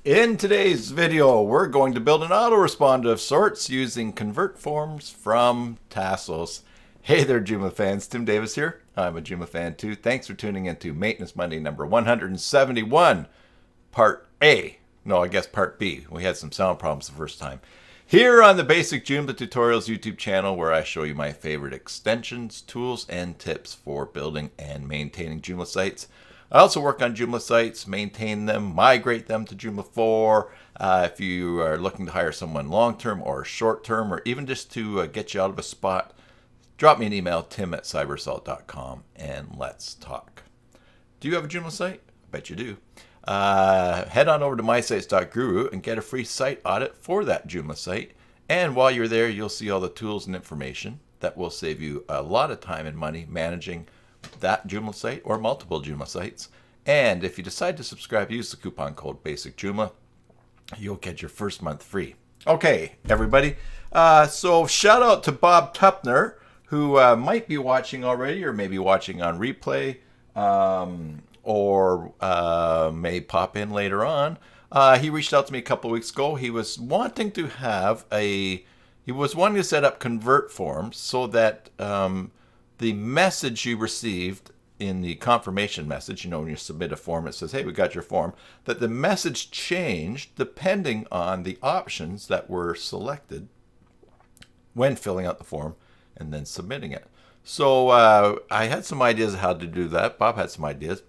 In today's video, we're going to build an autoresponder of sorts using convert forms from Tassos. Hey there, Joomla fans. Tim Davis here. I'm a Joomla fan too. Thanks for tuning in to Maintenance Monday number 171, Part A. No, I guess Part B. We had some sound problems the first time. Here on the Basic Joomla Tutorials YouTube channel, where I show you my favorite extensions, tools, and tips for building and maintaining Joomla sites. I also work on Joomla sites, maintain them, migrate them to Joomla 4. If you are looking to hire someone long-term or short-term, or even just to get you out of a spot, drop me an email, tim@cybersalt.com, and let's talk. Do you have a Joomla site? I bet you do. Head on over to mysites.guru and get a free site audit for that Joomla site. And while you're there, you'll see all the tools and information that will save you a lot of time and money managing that Joomla site or multiple Joomla sites. And if you decide to subscribe, use the coupon code BASICJoomla. You'll get your first month free. Okay, everybody. So shout out to Bob Tupner, who might be watching already or maybe watching on replay, or may pop in later on. He reached out to me a couple of weeks ago. He was wanting to set up convert forms so that the message you received in the confirmation message, when you submit a form, it says, hey, we got your form, that the message changed depending on the options that were selected when filling out the form and then submitting it. So I had some ideas of how to do that. Bob had some ideas.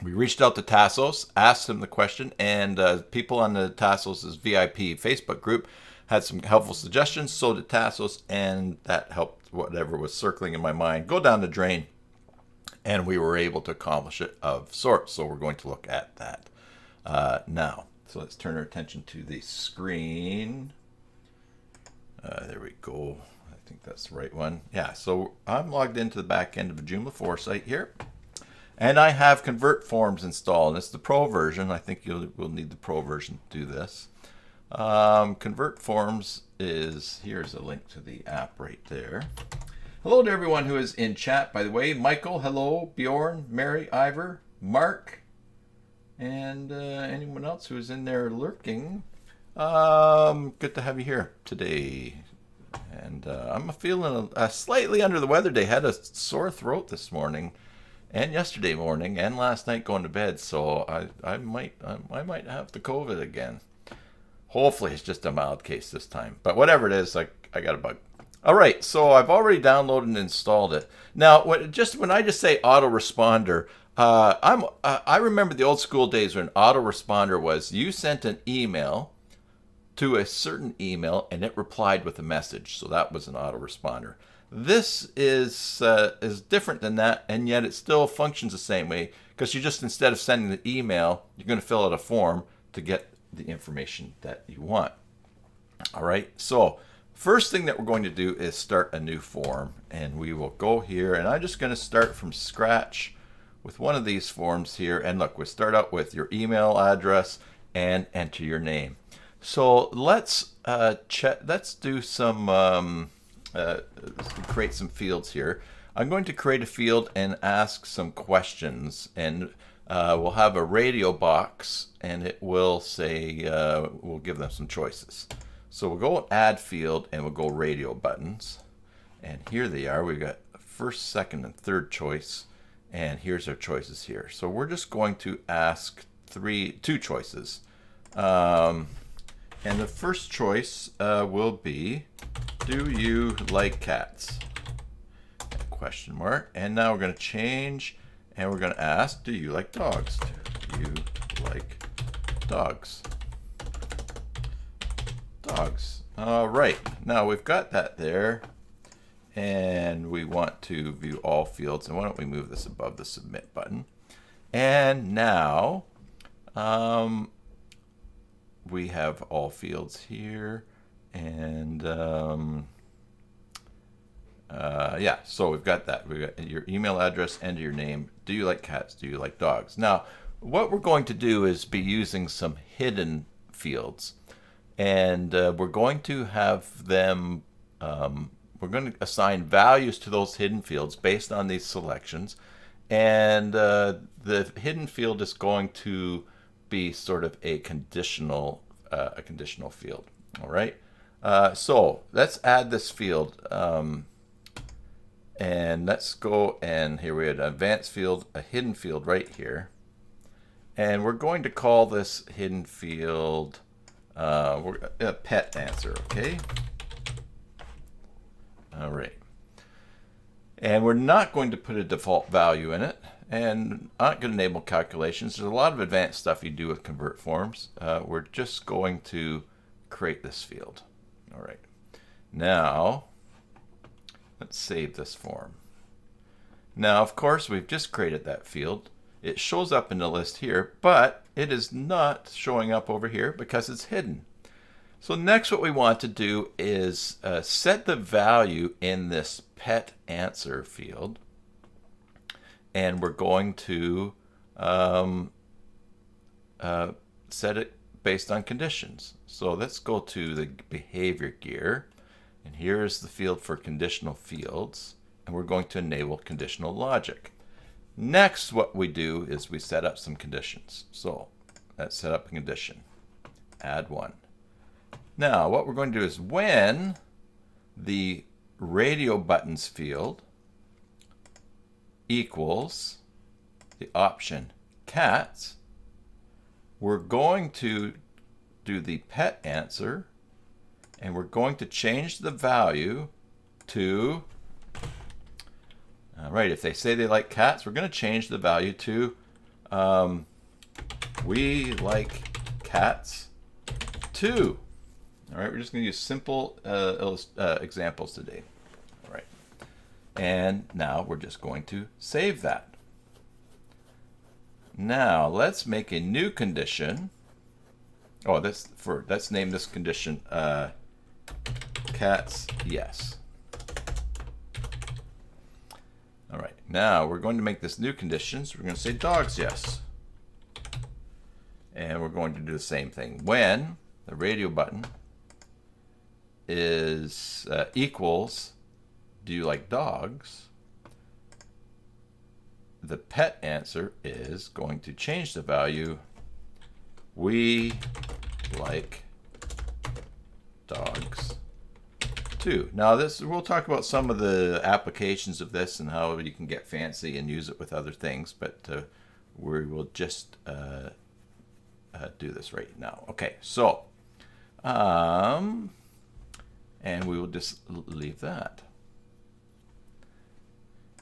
We reached out to Tassos, asked him the question, and people on the Tassos' VIP Facebook group had some helpful suggestions. So did Tassos, and that helped whatever was circling in my mind go down the drain, and we were able to accomplish it of sorts. So we're going to look at that now. So let's turn our attention to the screen. There we go. I think that's the right one. Yeah, so I'm logged into the back end of a Joomla 4 site here, and I have convert forms installed. It's the pro version. I think we'll need the pro version to do this. Convert forms is, here's a link to the app right there. Hello to everyone who is in chat, by the way. Michael, hello. Bjorn, Mary, Ivor, Mark, and anyone else who is in there lurking. Good to have you here today. And I'm feeling slightly under the weather today. Had a sore throat this morning and yesterday morning and last night going to bed, so I might have the COVID again. Hopefully it's just a mild case this time, but whatever it is, I got a bug. All right, so I've already downloaded and installed it. Now, when I just say autoresponder, I remember the old school days when autoresponder was you sent an email to a certain email and it replied with a message, so that was an autoresponder. This is different than that, and yet it still functions the same way, because you just, instead of sending the email, you're going to fill out a form to get the information that you want. All right, so first thing that we're going to do is start a new form, and we will go here, and I'm just going to start from scratch with one of these forms here. And look, we start out with your email address and enter your name. So let's do some create some fields here. I'm going to create a field and ask some questions, and we'll have a radio box, and it will say, we'll give them some choices. So we'll go add field, and we'll go radio buttons. And here they are. We've got first, second, and third choice. And here's our choices here. So we're just going to ask two choices. And the first choice will be, do you like cats? Question mark. And now we're going to change, and we're going to ask, do you like dogs? Do you like dogs? Dogs. All right. Now we've got that there, and we want to view all fields. And why don't we move this above the submit button? And now we have all fields here, and yeah, so we've got that. We've got your email address, enter your name. Do you like cats? Do you like dogs? Now, what we're going to do is be using some hidden fields, and we're going to have them, we're going to assign values to those hidden fields based on these selections, and the hidden field is going to be sort of a conditional field. All right. So let's add this field, and let's go, and here we have an advanced field, a hidden field right here, and we're going to call this hidden field a pet answer. Okay. All right. And we're not going to put a default value in it, and not going to enable calculations. There's a lot of advanced stuff you do with convert forms. We're just going to create this field. All right. Now, let's save this form. Now, of course, we've just created that field. It shows up in the list here, but it is not showing up over here because it's hidden. So next, what we want to do is set the value in this pet answer field, and we're going to set it based on conditions. So let's go to the behavior gear, and here's the field for conditional fields, and we're going to enable conditional logic. Next, what we do is we set up some conditions. So let's set up a condition, add one. Now, what we're going to do is when the radio buttons field equals the option cats, we're going to do the pet answer, and we're going to change the value to, all right, if they say they like cats, we're going to change the value to we like cats too. All right, we're just going to use simple examples today. All right, and now we're just going to save that. Now let's make a new condition. Oh, let's name this condition cats yes. All right, now we're going to make this new condition. So we're going to say dogs yes, and we're going to do the same thing when the radio button is equals do you like dogs, the pet answer is going to change the value we like dogs too. Now we'll talk about some of the applications of this and how you can get fancy and use it with other things, but we will just do this right now. Okay, so and we will just leave that.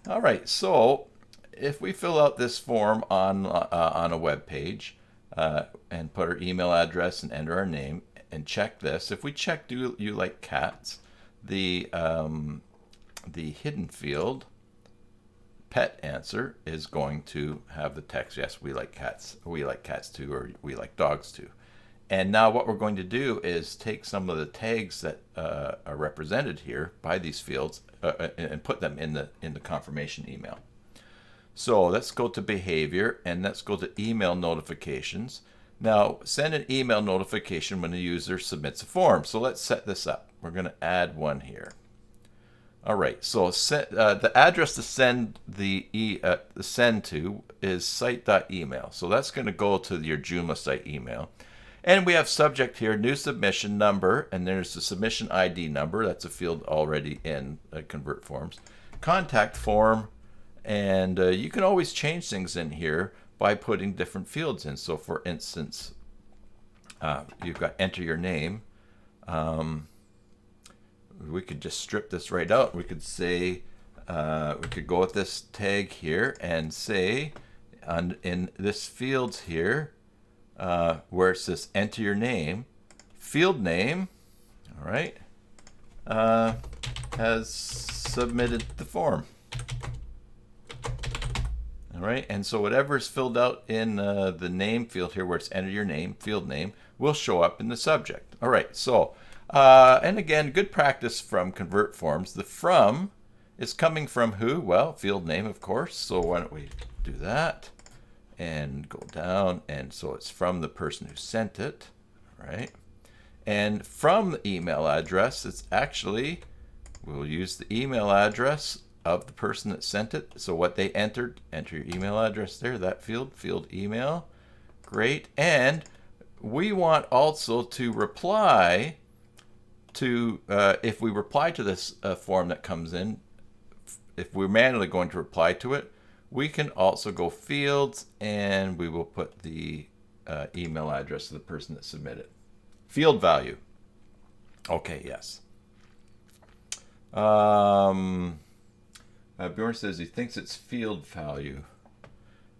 All right, so if we fill out this form on a web page and put our email address and enter our name and check this, if we check do you like cats, the hidden field pet answer is going to have the text yes, we like cats too, or we like dogs too. And now what we're going to do is take some of the tags that are represented here by these fields and put them in the confirmation email. So let's go to behavior, and let's go to email notifications. Now send an email notification when the user submits a form. So let's set this up. We're going to add one here. All right, so the address to send the send to is site.email. So that's going to go to your Joomla site email. And we have subject here, new submission number, and there's the submission ID number. That's a field already in convert forms. Contact form, and you can always change things in here by putting different fields in. So for instance, you've got enter your name. We could just strip this right out. We could say, we could go with this tag here and say, in this field here, where it says enter your name, field name, all right, has submitted the form. All right, and so whatever is filled out in the name field here, where it's enter your name, field name, will show up in the subject. All right, so, and again, good practice from convert forms. The from is coming from who? Well, field name, of course. So why don't we do that? And go down, and so it's from the person who sent it, right? And from the email address, it's actually, we'll use the email address of the person that sent it. So what they entered, enter your email address there, that field email. Great. And we want also to reply to, if we reply to this form that comes in, if we're manually going to reply to it, we can also go fields and we will put the email address of the person that submitted. Field value. Okay, yes. Bjorn says he thinks it's field value.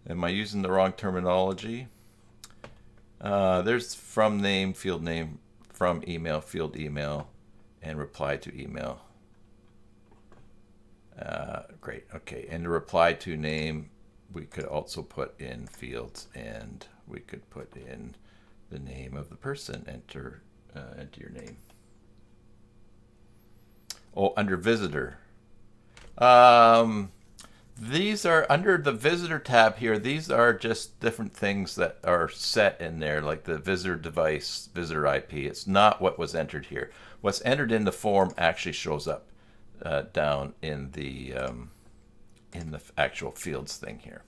Am I using the wrong terminology? There's from name, field name, from email, field email, and reply to email. Great. Okay. And the reply to name, we could also put in fields, and we could put in the name of the person. Enter your name. Oh, under visitor. These are under the visitor tab here. These are just different things that are set in there, like the visitor device, visitor IP. It's not what was entered here. What's entered in the form actually shows up down in the actual fields thing here.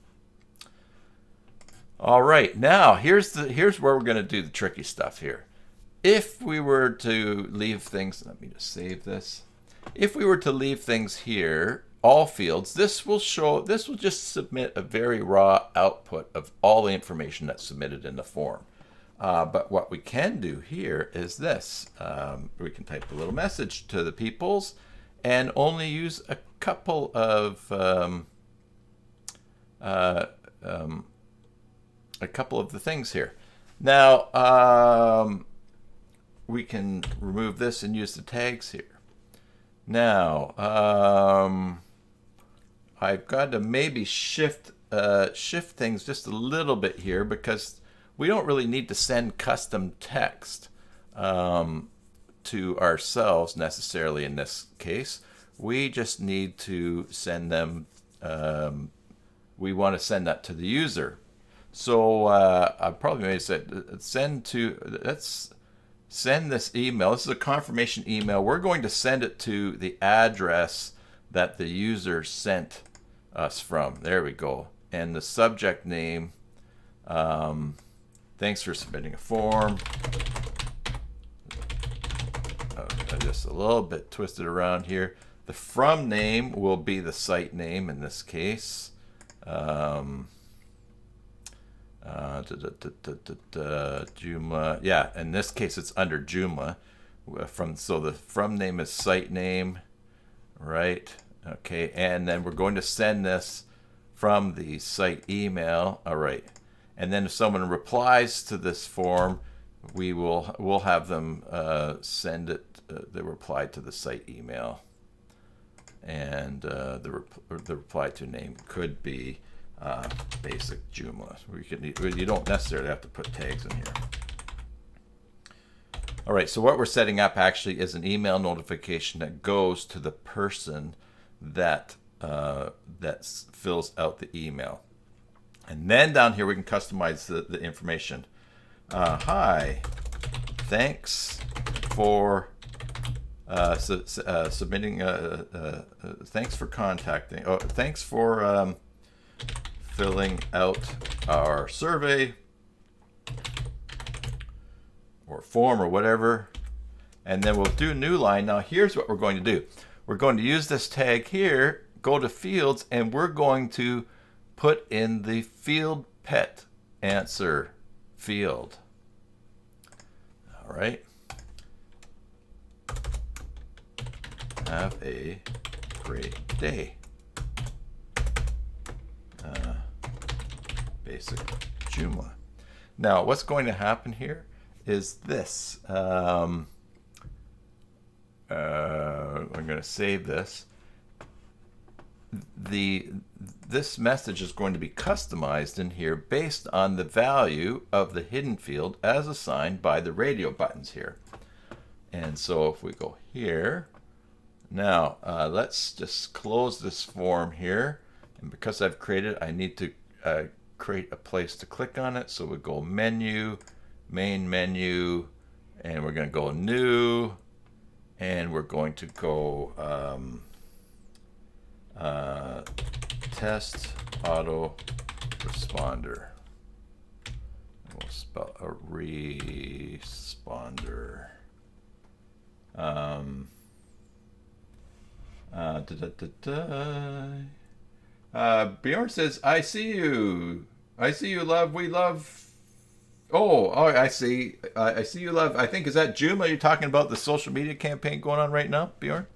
All right, now here's where we're going to do the tricky stuff here. If we were to leave things, let me just save this. If we were to leave things here, all fields, this will just submit a very raw output of all the information that's submitted in the form. But what we can do here is this. We can type a little message to the peoples and only use a couple of the things here. Now we can remove this and use the tags here. Now I've got to maybe shift things just a little bit here, because we don't really need to send custom text to ourselves necessarily in this case. We just need to send them, we want to send that to the user. So I probably may say let's send this email. This is a confirmation email. We're going to send it to the address that the user sent us from. There we go. And the subject name, thanks for submitting a form. Just a little bit twisted around here. The from name will be the site name in this case. Joomla. Yeah, in this case it's under Joomla. So the from name is site name, right? Okay, and then we're going to send this from the site email. All right, and then if someone replies to this form, we'll have them send it the reply to the site email, and the reply to name could be basic Joomla. You don't necessarily have to put tags in here. All right, so what we're setting up actually is an email notification that goes to the person that fills out the email. And then down here we can customize the information. Hi, thanks for submitting, thanks for contacting, thanks for filling out our survey or form or whatever, and then we'll do a new line. Now here's what we're going to do. We're going to use this tag here, go to fields, and we're going to put in the field pet answer field. All right. Have a great day. Basic Joomla. Now, what's going to happen here is this. I'm going to save this. This message is going to be customized in here based on the value of the hidden field as assigned by the radio buttons here. And so if we go here, now let's just close this form here. And because I've created, I need to create a place to click on it. So we go menu, main menu, and we're going to go new, and we're going to go test autoresponder. we'll spell a responder. Bjorn says, I see you. I see you, love. We love. Oh, I see. I see you, love. I think, is that Joomla? You're talking about the social media campaign going on right now, Bjorn?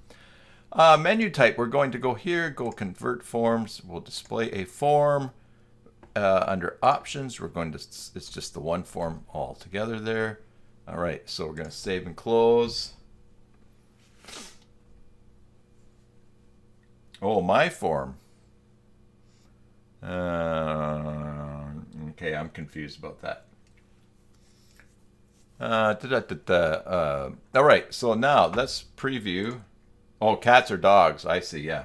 Menu type. We're going to go here, go convert forms. We'll display a form. Under options, we're going to, it's just the one form all together there. All right, so we're going to save and close. Oh, my form. Okay, I'm confused about that. All right, so now let's preview. Oh, cats or dogs. I see, yeah.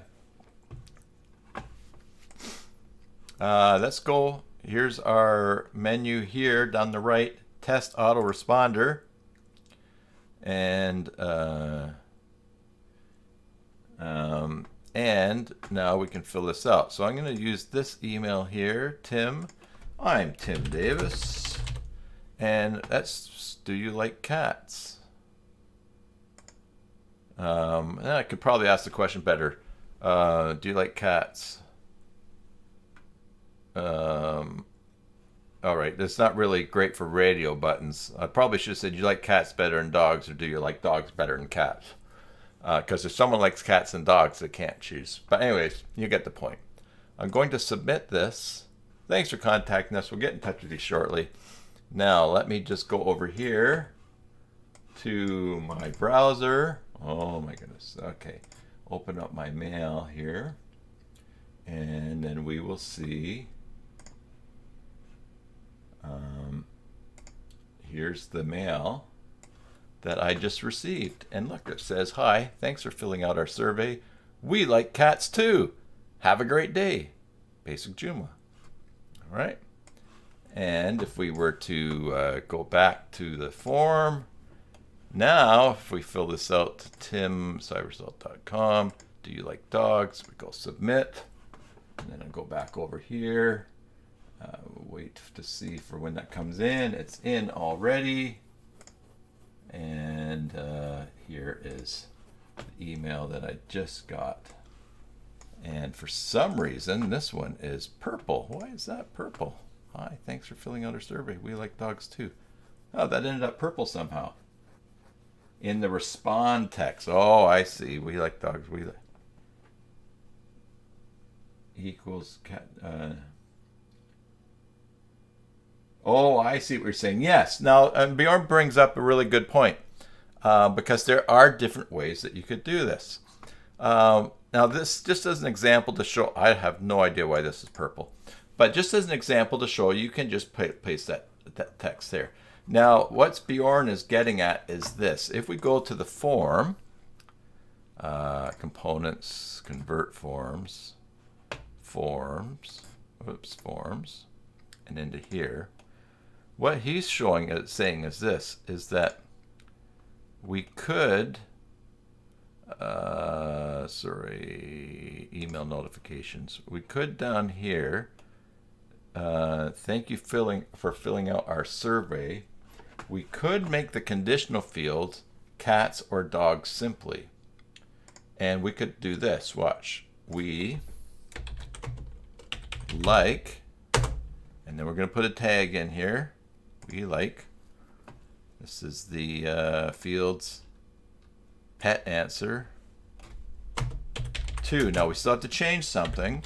Let's go. Here's our menu here down the right. Test Autoresponder. And now we can fill this out. So I'm going to use this email here. Tim. I'm Tim Davis. And that's, do you like cats? I could probably ask the question better. Do you like cats? All right, that's not really great for radio buttons. I probably should have said, you like cats better than dogs, or do you like dogs better than cats? Because if someone likes cats and dogs, they can't choose. But anyways, you get the point. I'm going to submit this. Thanks for contacting us. We'll get in touch with you shortly. Now, let me just go over here to my browser. Oh my goodness. Okay. Open up my mail here. And then we will see. Here's the mail that I just received. And look, it says, hi, thanks for filling out our survey. We like cats too. Have a great day. Basic Joomla. All right. And if we were to go back to the form, now if we fill this out to timcybersalt.com, do you like dogs? We go submit. And then I'll go back over here. Wait to see for when that comes in. It's in already. And here is the email that I just got. And for some reason, this one is purple. Why is that purple? Hi, thanks for filling out our survey. We like dogs too. Oh, that ended up purple somehow. In the respond text. Oh, I see. We like dogs. We like equals cat. Oh, I see what you're saying. Yes. Now, Bjorn brings up a really good point because there are different ways that you could do this. Now, this just as an example to show, I have no idea why this is purple, but just as an example to show, you can just paste that text there. Now, what Bjorn is getting at is this. If we go to the form, components, convert forms, forms, and into here, what he's saying is this, is that we could, email notifications. We could down here, thank you for filling out our survey. We could make the conditional field cats or dogs simply. And we could do this, watch. We like, and then we're going to put a tag in here. We like, this is the fields pet answer 2. Now we still have to change something.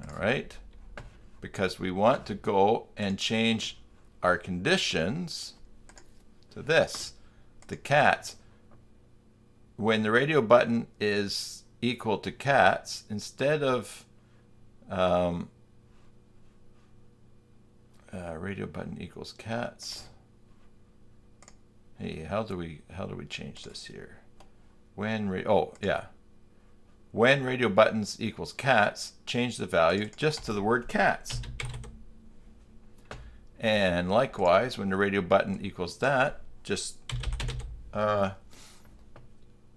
All right, because we want to go and change our conditions to this, the cats. When the radio button is equal to cats, instead of radio button equals cats. Hey, how do we change this here? When radio buttons equals cats, change the value just to the word cats. And likewise, when the radio button equals that, just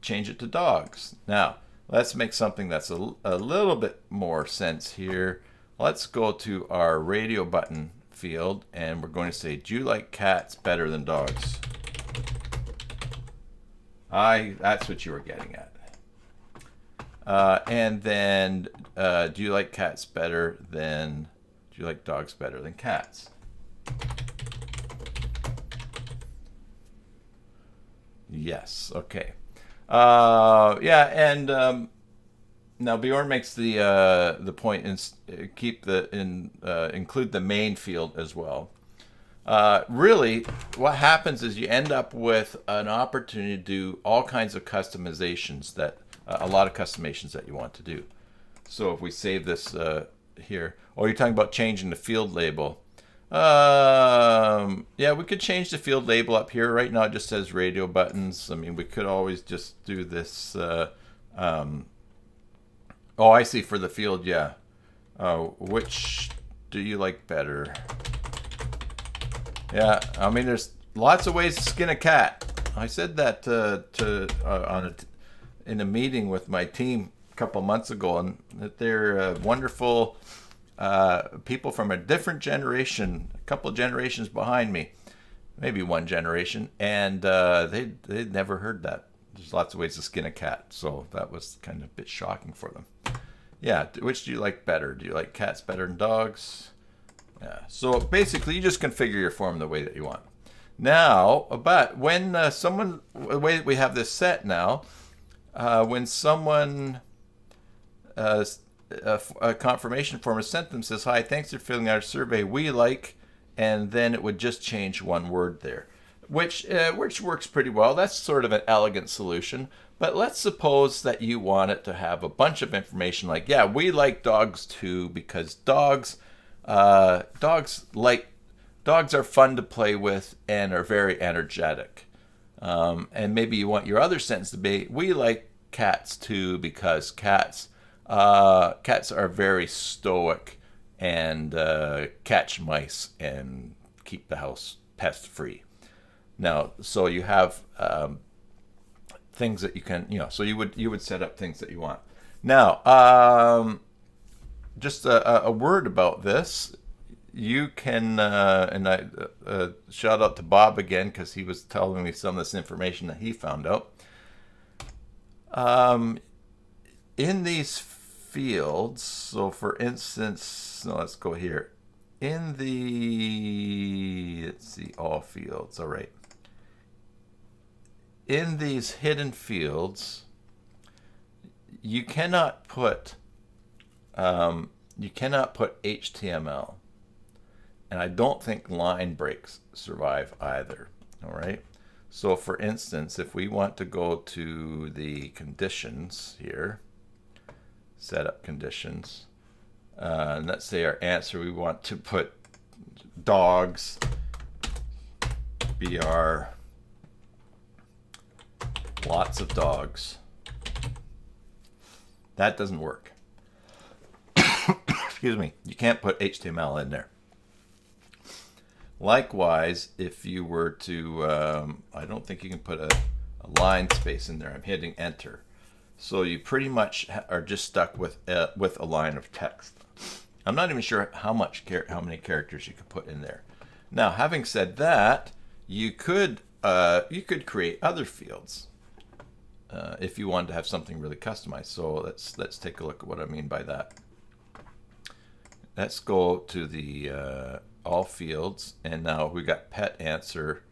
change it to dogs. Now, let's make something that's a little bit more sense here. Let's go to our radio button field, and we're going to say, do you like cats better than dogs? That's what you were getting at. And then, do you like cats better than, do you like dogs better than cats? Yes. Okay. Yeah, and now Bjorn makes the point and include the main field as well. Really, what happens is you end up with an opportunity to do all kinds of customizations that a lot of customizations that you want to do. So if we save this here, oh, you're talking about changing the field label. Yeah, we could change the field label up here. Right now it just says radio buttons. I mean, we could always just do this. Oh, I see, for the field, yeah. Which do you like better? Yeah, I mean, there's lots of ways to skin a cat. I said that in a meeting with my team a couple months ago, and that they're wonderful people from a different generation, a couple of generations behind me, maybe one generation, and they'd never heard that. There's lots of ways to skin a cat, so that was kind of a bit shocking for them. Yeah, which do you like better? Do you like cats better than dogs? Yeah. So basically, you just configure your form the way that you want. Now, but when the way that we have this set now, when someone a confirmation form is sent them, says, "Hi, thanks for filling out our survey. We like," and then it would just change one word there, which works pretty well. That's sort of an elegant solution. But let's suppose that you want it to have a bunch of information like, yeah, we like dogs too, because dogs are fun to play with and are very energetic. And maybe you want your other sentence to be, we like cats too, because cats are very stoic and catch mice and keep the house pest free. Now, so you have things that you can, so you would set up things that you want. Now, just a word about this. You can, and I shout out to Bob again, because he was telling me some of this information that he found out. In these fields, so for instance, let's go here. In the, let's see, all fields, all right. In these hidden fields, you cannot put HTML, and I don't think line breaks survive either. All right. So, for instance, if we want to go to the conditions here, set up conditions, and let's say our answer, we want to put dogs, BR. Lots of dogs. That doesn't work. Excuse me. You can't put HTML in there. Likewise, if you were to, I don't think you can put a line space in there. I'm hitting enter. So you pretty much are just stuck with a line of text. I'm not even sure how many characters you could put in there. Now, having said that, you could create other fields. If you wanted to have something really customized. So let's take a look at what I mean by that. Let's go to the all fields, and now we got pet answer.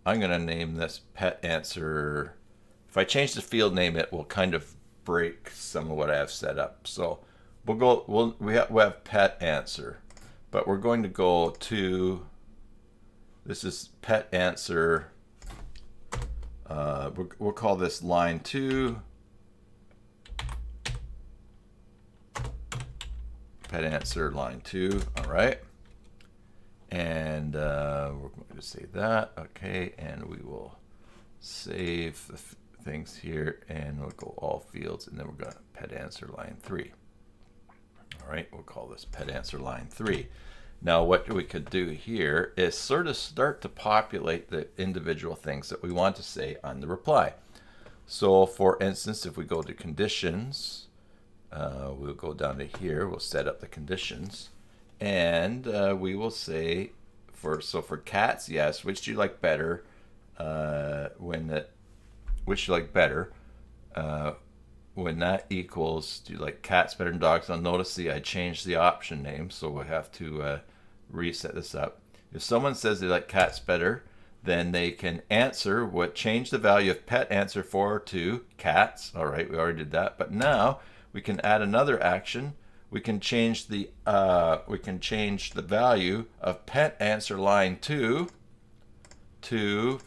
I'm going to name this pet answer. If I change the field name, it will kind of break some of what I have set up. So we have pet answer, but we're going to go to, this is pet answer. We'll call this line 2. Pet answer line 2. All right. And we're going to say that. Okay. And we will save the things here, and we'll go all fields, and then we're going to pet answer line 3. All right. We'll call this pet answer line 3. Now, what we could do here is sort of start to populate the individual things that we want to say on the reply. So, for instance, if we go to conditions, we'll go down to here. We'll set up the conditions, and we will say for cats, yes, which do you like better? Which do you like better? When that equals, do you like cats better than dogs? Now notice I changed the option name, so we'll have to reset this up. If someone says they like cats better, then they can answer change the value of pet answer for to cats. All right, we already did that, but now we can add another action. We can change the value of pet answer line 2 to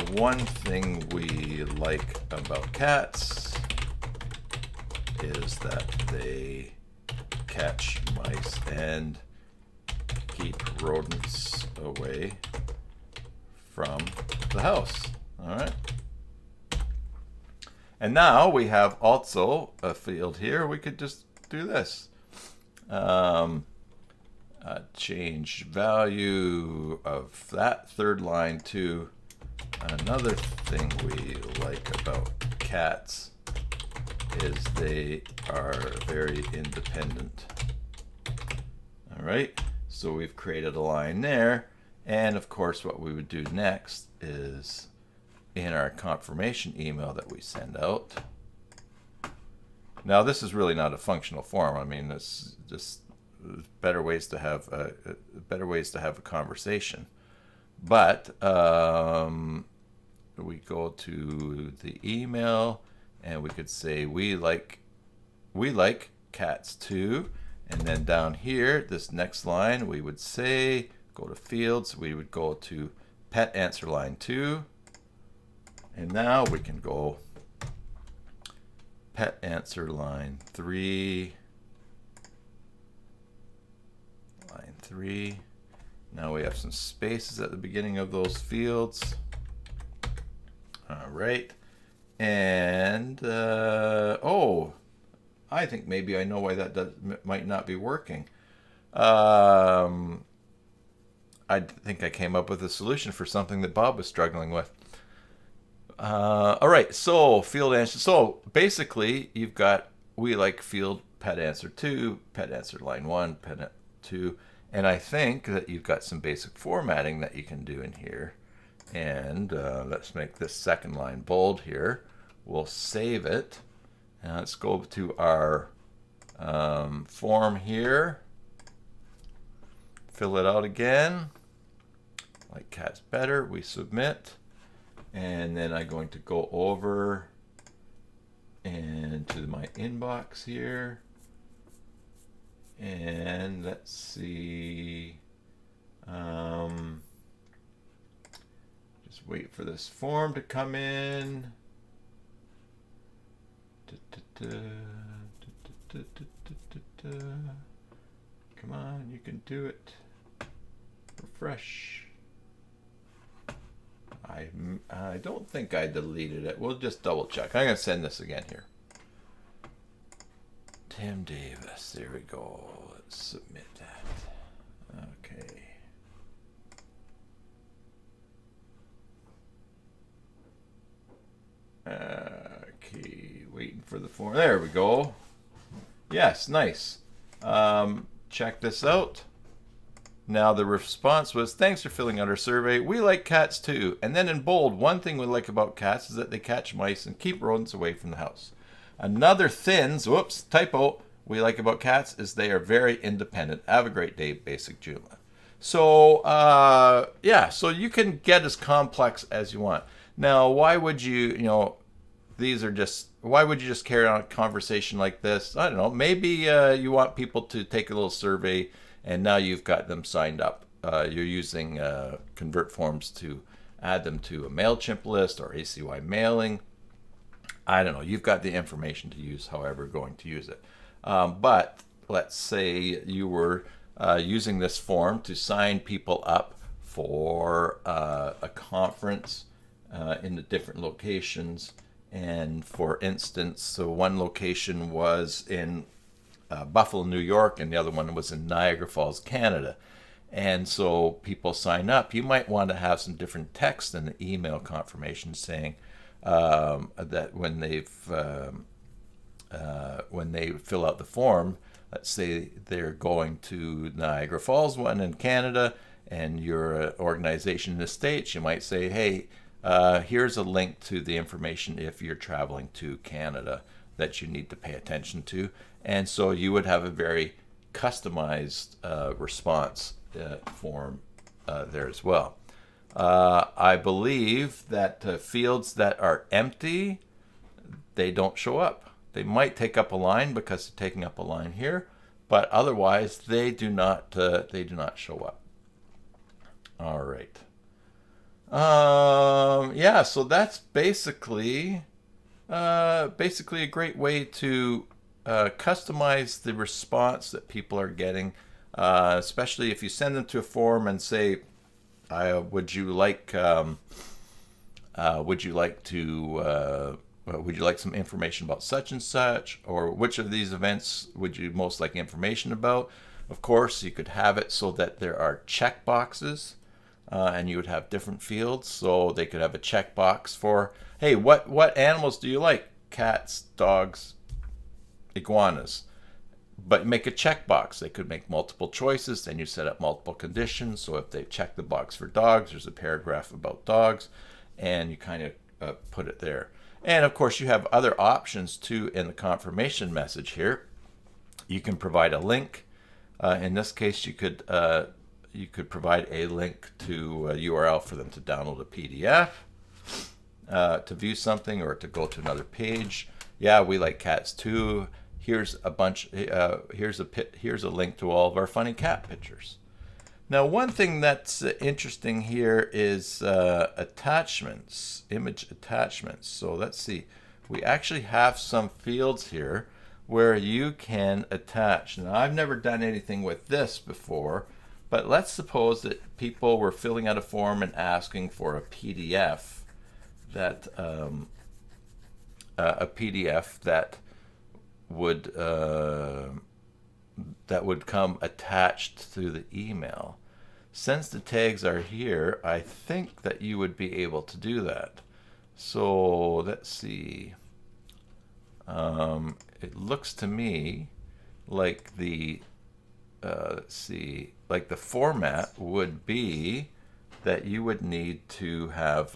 one thing we like about cats is that they catch mice and keep rodents away from the house. All right. And now we have also a field here. We could just do this. Change value of that third line to another thing we like about cats is they are very independent. All right, so we've created a line there. And of course, what we would do next is in our confirmation email that we send out. Now, this is really not a functional form. I mean, it's just better ways to have a conversation. But we go to the email, and we could say we like cats too. And then down here, this next line, we would say go to fields. We would go to pet answer line 2. And now we can go pet answer line 3. Line 3. Now we have some spaces at the beginning of those fields. All right. And, oh, I think maybe I know why that might not be working. I think I came up with a solution for something that Bob was struggling with. All right, so field answer. So basically, you've got we like field pet answer 2, pet answer line 1, pet 2, and I think that you've got some basic formatting that you can do in here. And let's make this second line bold here. We'll save it. And let's go to our form here. Fill it out again. Like cats better. We submit. And then I'm going to go over and to my inbox here. And let's see. Just wait for this form to come in. Come on, you can do it. Refresh. I don't think I deleted it. We'll just double check. I'm going to send this again here. Tim Davis. There we go. Let's submit that. Okay. Okay. Waiting for the form. There we go. Yes, nice. Check this out. Now the response was, thanks for filling out our survey. We like cats too. And then in bold, one thing we like about cats is that they catch mice and keep rodents away from the house. Another typo, we like about cats is they are very independent. Have a great day, basic Joomla. So, yeah, so you can get as complex as you want. Now, why would you why would you just carry on a conversation like this? I don't know. Maybe you want people to take a little survey, and now you've got them signed up. You're using convert forms to add them to a MailChimp list or ACY mailing. I don't know. You've got the information to use however you're going to use it. But let's say you were using this form to sign people up for a conference in the different locations. And for instance, so one location was in Buffalo, New York, and the other one was in Niagara Falls, Canada. And so people sign up. You might want to have some different text in the email confirmation saying, that when they fill out the form, let's say they're going to Niagara Falls one in Canada, and you're an organization in the States, you might say, hey, here's a link to the information if you're traveling to Canada that you need to pay attention to. And so you would have a very customized response form there as well. I believe that fields that are empty, they don't show up. They might take up a line because they're taking up a line here, but otherwise they do not show up. All right. Yeah, so that's basically a great way to customize the response that people are getting, especially if you send them to a form and say, would you like some information about such and such, or which of these events would you most like information about? Of course, you could have it so that there are checkboxes, and you would have different fields. So they could have a checkbox for, hey, what animals do you like? Cats, dogs, iguanas. But make a checkbox. They could make multiple choices, and you set up multiple conditions. So if they check the box for dogs, there's a paragraph about dogs, and you kind of put it there. And of course, you have other options too in the confirmation message here. You can provide a link. In this case, you could provide a link to a URL for them to download a PDF, to view something, or to go to another page. Yeah, we like cats too. Here's a bunch. Here's a link to all of our funny cat pictures. Now, one thing that's interesting here is attachments, image attachments. So let's see. We actually have some fields here where you can attach. Now, I've never done anything with this before, but let's suppose that people were filling out a form and asking for a PDF that would come attached to the email. Since the tags are here, I think that you would be able to do that. So let's see. It looks to me like the like the format would be that you would need to have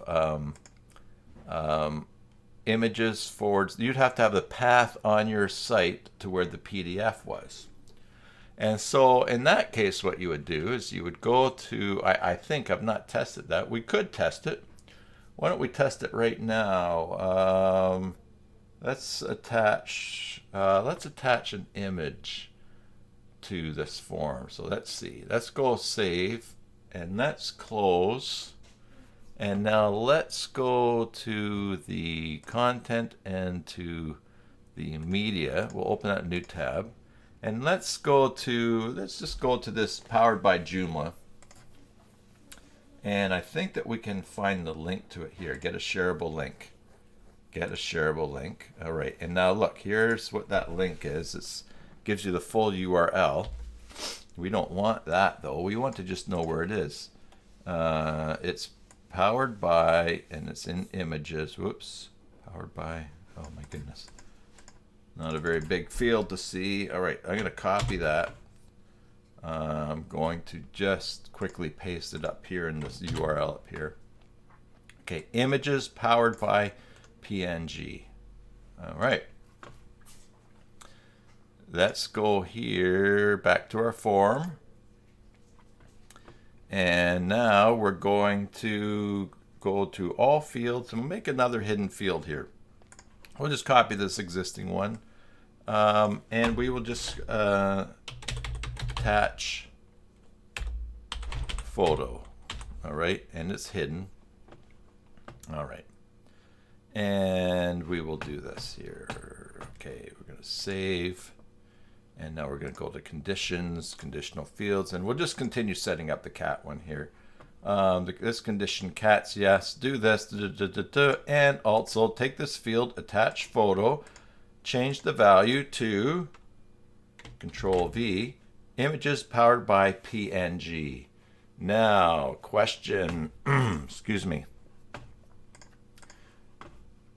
images forwards. You'd have to have the path on your site to where the PDF was. And so in that case, what you would do is you would go to, I think I've not tested that. We could test it. Why don't we test it right now? Let's attach an image to this form. So let's see. Let's go save, and let's close. And now let's go to the content and to the media. We'll open that new tab. And let's just go to this powered by Joomla. And I think that we can find the link to it here. Get a shareable link. Get a shareable link. All right. And now look, here's what that link is. It gives you the full URL. We don't want that though. We want to just know where it is. It's powered by, and it's in images. Whoops. Powered by. Oh my goodness. Not a very big field to see. All right, I'm going to copy that. I'm going to just quickly paste it up here in this URL up here. Okay, images powered by PNG. All right. Let's go here back to our form. And now we're going to go to all fields and we'll make another hidden field here. We'll just copy this existing one. And we will just attach photo. All right, and it's hidden. All right, and we will do this here. Okay, we're going to save, and now we're going to go to conditions, conditional fields, and we'll just continue setting up the cat one here. This condition, cats, yes, do this, and also take this field, attach photo. Change the value to Control V, images powered by PNG. Now, question, excuse me.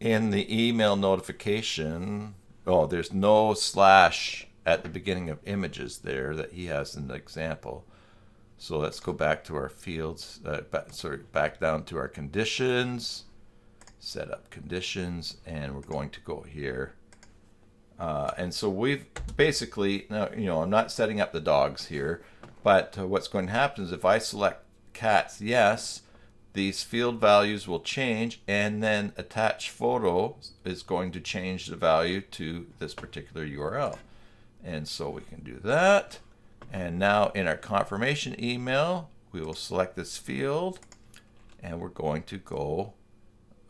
in the email notification, oh, there's no slash at the beginning of images there that he has in the example. So let's go back to our fields, back down to our conditions, set up conditions, and we're going to go here. And so we've basically, now, I'm not setting up the dogs here, but what's going to happen is if I select cats, yes, these field values will change, and then attach photo is going to change the value to this particular URL. And so we can do that. And now in our confirmation email, we will select this field, and we're going to go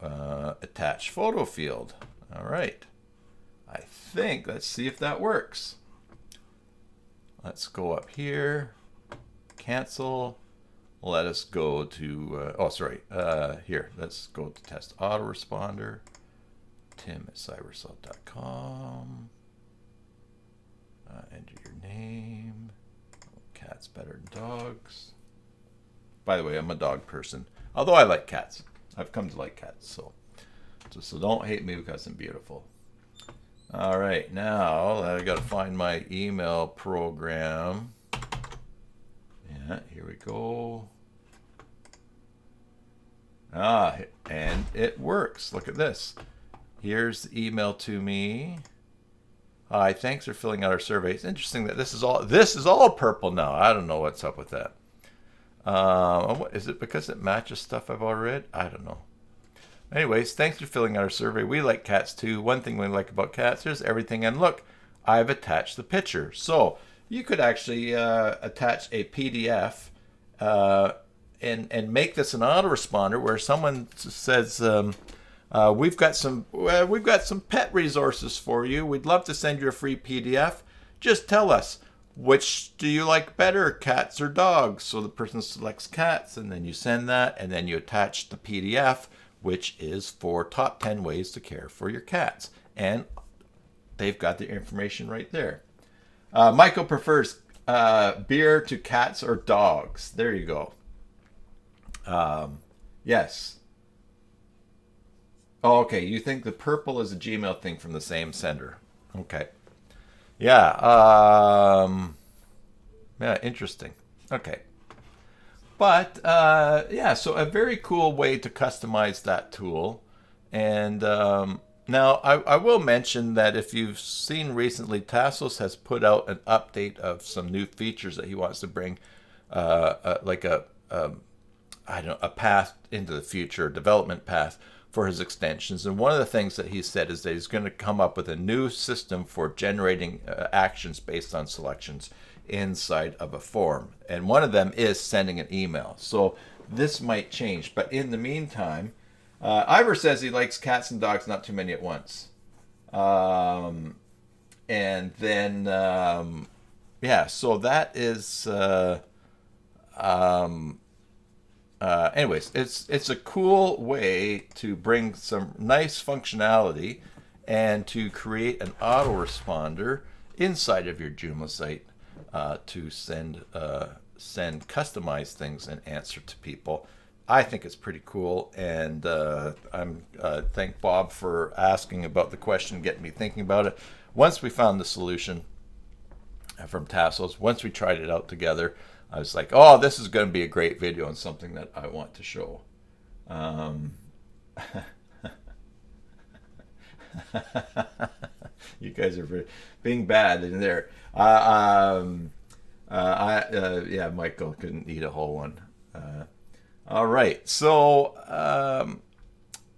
attach photo field. All right. I think, let's see if that works. Let's go up here, cancel. Let us go to, here, let's go to test Autoresponder, tim@cyberassault.com. Enter your name. Cats better than dogs. By the way, I'm a dog person, although I like cats. I've come to like cats, so don't hate me because I'm beautiful. All right, now I got to find my email program. Yeah, here we go. And it works. Look at this. Here's the email to me. Hi, thanks for filling out our survey. It's interesting that this is all purple now. I don't know what's up with that. Is it because it matches stuff I've already read? I don't know. Anyways, thanks for filling out our survey. We like cats too. One thing we like about cats, there's everything. And look, I've attached the picture. So you could actually attach a PDF and make this an autoresponder where someone says, we've got some pet resources for you. We'd love to send you a free PDF. Just tell us, which do you like better, cats or dogs? So the person selects cats, and then you send that, and then you attach the PDF, which is for top 10 ways to care for your cats. And they've got the information right there. Michael prefers beer to cats or dogs. There you go. Yes. Oh, okay. You think the purple is a Gmail thing from the same sender. Okay. Yeah. Yeah, interesting. Okay. But, yeah, so a very cool way to customize that tool. And now I will mention that if you've seen recently, Tassos has put out an update of some new features that he wants to bring, like a path into the future, development path for his extensions. And one of the things that he said is that he's going to come up with a new system for generating actions based on selections inside of a form. And one of them is sending an email. So this might change. But in the meantime, Ivor says he likes cats and dogs, not too many at once. And then, yeah, so that is... anyways, it's a cool way to bring some nice functionality and to create an autoresponder inside of your Joomla site to send customized things and answer to people. I think it's pretty cool, and I'm thank Bob for asking about the question, getting me thinking about it. Once we found the solution from Tassos, once we tried it out together, I was like, oh, this is going to be a great video and something that I want to show. You guys are being bad in there. Yeah, Michael couldn't eat a whole one. All right. So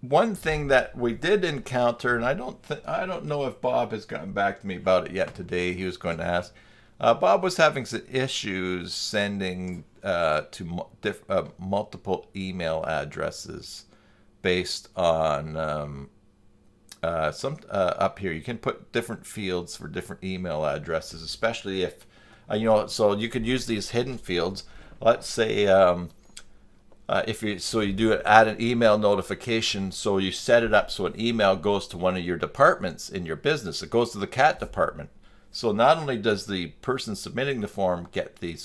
one thing that we did encounter, and I don't know if Bob has gotten back to me about it yet today. He was going to ask. Bob was having some issues sending to multiple email addresses based on some up here. You can put different fields for different email addresses, especially if so you could use these hidden fields. Let's say if you do add an email notification, so you set it up so an email goes to one of your departments in your business. It goes to the cat department. So not only does the person submitting the form get the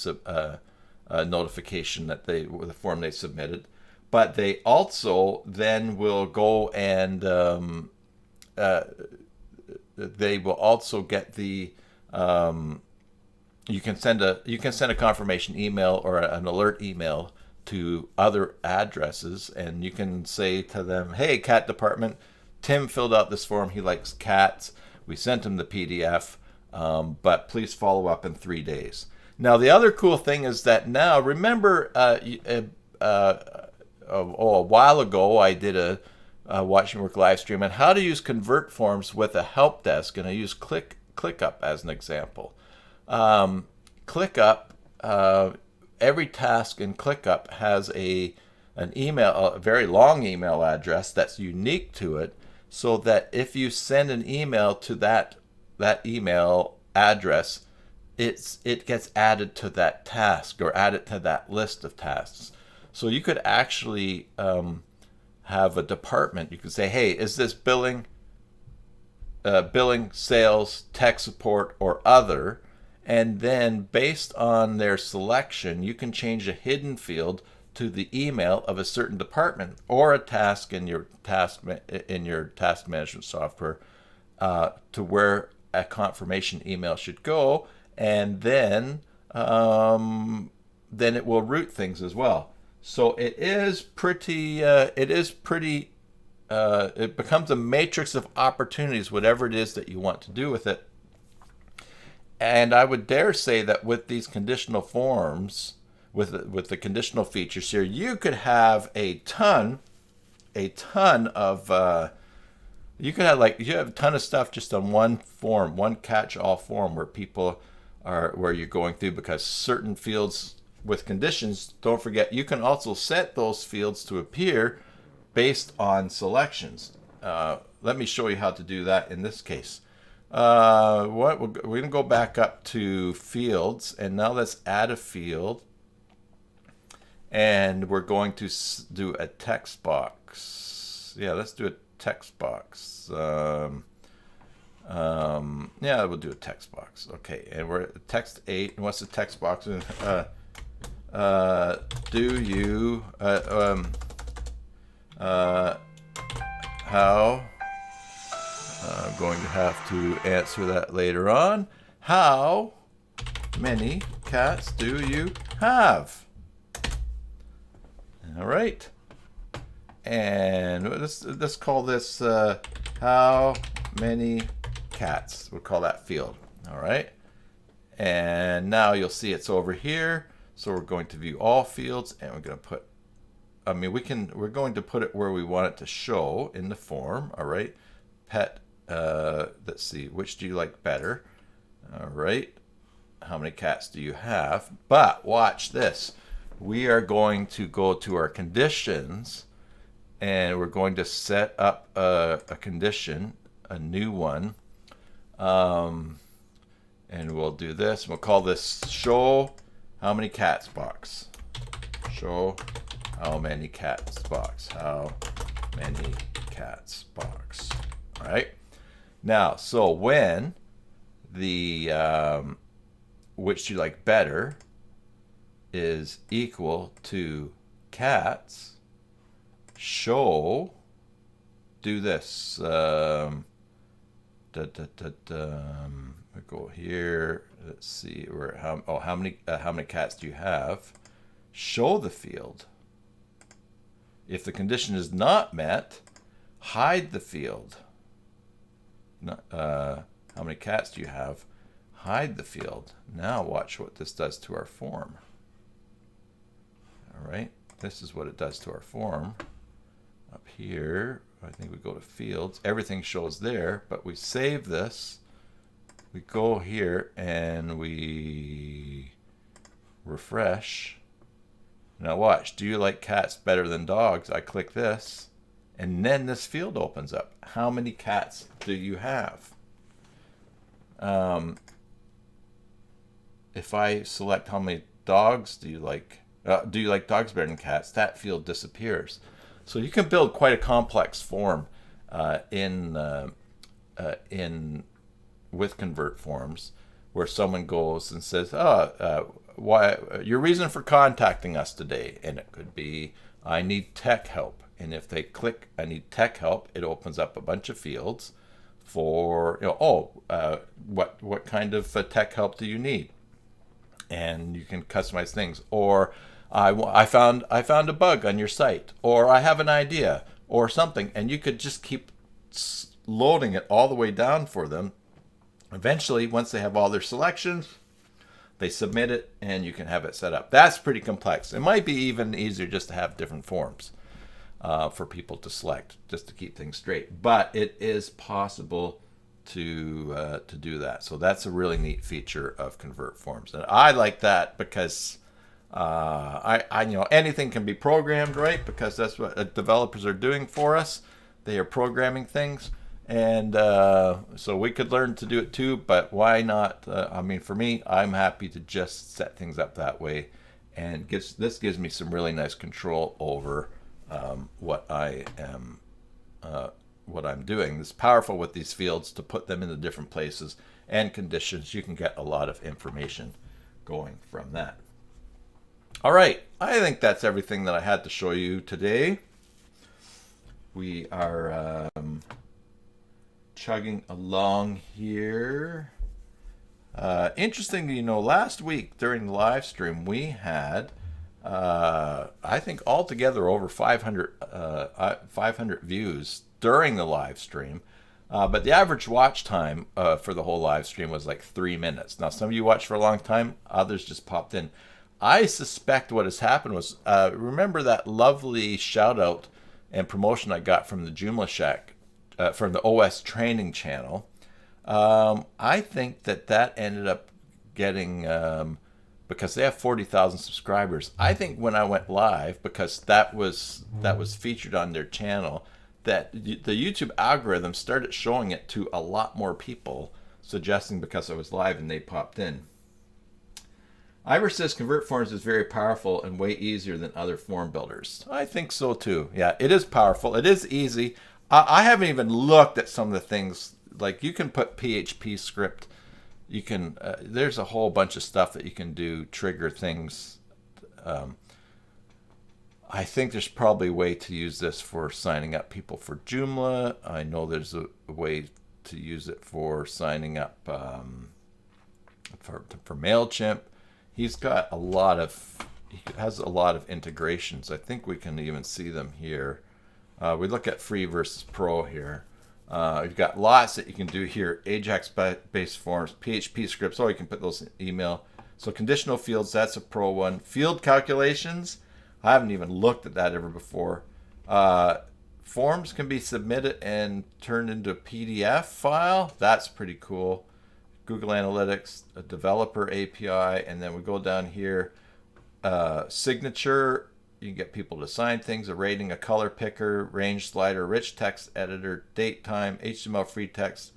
notification that the form they submitted, but they also then will go and they will also get the you can send a confirmation email or an alert email to other addresses, and you can say to them, hey, cat department, Tim filled out this form, he likes cats, we sent him the PDF, but please follow up in 3 days. Now the other cool thing is that now, remember a while ago I did a Watch Me Work live stream on how to use convert forms with a help desk, and I use ClickUp as an example. ClickUp, every task in ClickUp has an email, a very long email address that's unique to it, so that if you send an email to that email address, it gets added to that task or added to that list of tasks. So you could actually have a department. You could say, hey, is this billing, sales, tech support, or other? And then based on their selection, you can change a hidden field to the email of a certain department or a task in your task management software to where a confirmation email should go, and then it will route things as well. So it becomes a matrix of opportunities, whatever it is that you want to do with it. And I would dare say that with these conditional forms, with the conditional features here, you could have a ton of you have a ton of stuff just on one form, one catch-all form where you're going through, because certain fields with conditions, don't forget, you can also set those fields to appear based on selections. Let me show you how to do that in this case. We're going to go back up to fields, and now let's add a field, and we're going to do a text box. Yeah, let's do a text box. Yeah, we'll do a text box. Okay, and we're at text 8. And what's the text box? Do you how? I'm going to have to answer that later on. How many cats do you have? All right. And let's call this how many cats. We'll call that field. All right. And now you'll see it's over here. So we're going to view all fields, and we're going to put, we're going to put it where we want it to show in the form. All right. Pet. Let's see, which do you like better? All right. How many cats do you have? But watch this. We are going to go to our conditions, and we're going to set up a condition, a new one. And we'll do this. We'll call this show how many cats box. Show how many cats box. How many cats box. All right. Now, so when the which do you like better is equal to cats, show, do this. We go here. Let's see. How many cats do you have? Show the field. If the condition is not met, hide the field. How many cats do you have? Hide the field. Now watch what this does to our form. All right, this is what it does to our form. Up here, I think we go to fields. Everything shows there, but we save this. We go here and we refresh. Now watch, do you like cats better than dogs? I click this, and then this field opens up. How many cats do you have? If I select how many dogs do you like dogs better than cats, that field disappears. So you can build quite a complex form with convert forms, where someone goes and says, why your reason for contacting us today, and it could be I need tech help. And if they click I need tech help, it opens up a bunch of fields for, what kind of tech help do you need? And you can customize things. Or I found a bug on your site, or I have an idea or something, and you could just keep loading it all the way down for them. Eventually, once they have all their selections, they submit it and you can have it set up. That's pretty complex. It might be even easier just to have different forms for people to select, just to keep things straight. But it is possible to do that. So that's a really neat feature of Convert Forms, and I like that because I anything can be programmed, right? Because that's what developers are doing for us. They are programming things, and so we could learn to do it too. But why not? For me, I'm happy to just set things up that way, and this gives me some really nice control over what I'm doing. It's powerful with these fields to put them in the different places and conditions. You can get a lot of information going from that. All right, I think that's everything that I had to show you today. We are chugging along here. Interesting, last week during the live stream, we had, I think altogether over 500 views during the live stream. But the average watch time for the whole live stream was like 3 minutes. Now, some of you watched for a long time, others just popped in. I suspect what has happened was, remember that lovely shout out and promotion I got from the Joomla Shack, from the OS training channel? I think that ended up getting, because they have 40,000 subscribers. I think when I went live, because that was featured on their channel, that the YouTube algorithm started showing it to a lot more people, suggesting because I was live and they popped in. Ivor says Convert Forms is very powerful and way easier than other form builders. I think so too. Yeah, it is powerful. It is easy. I haven't even looked at some of the things. Like, you can put PHP script. You can. There's a whole bunch of stuff that you can do, trigger things. I think there's probably a way to use this for signing up people for Joomla. I know there's a way to use it for signing up for MailChimp. He has a lot of integrations. I think we can even see them here. We look at free versus pro here. You've got lots that you can do here. Ajax-based forms, PHP scripts. Oh, you can put those in email. So conditional fields, that's a pro one. Field calculations, I haven't even looked at that ever before. Forms can be submitted and turned into a PDF file. That's pretty cool. Google Analytics, a developer API, and then we go down here. Signature, you can get people to sign things, a rating, a color picker, range slider, rich text editor, date, time, HTML free text,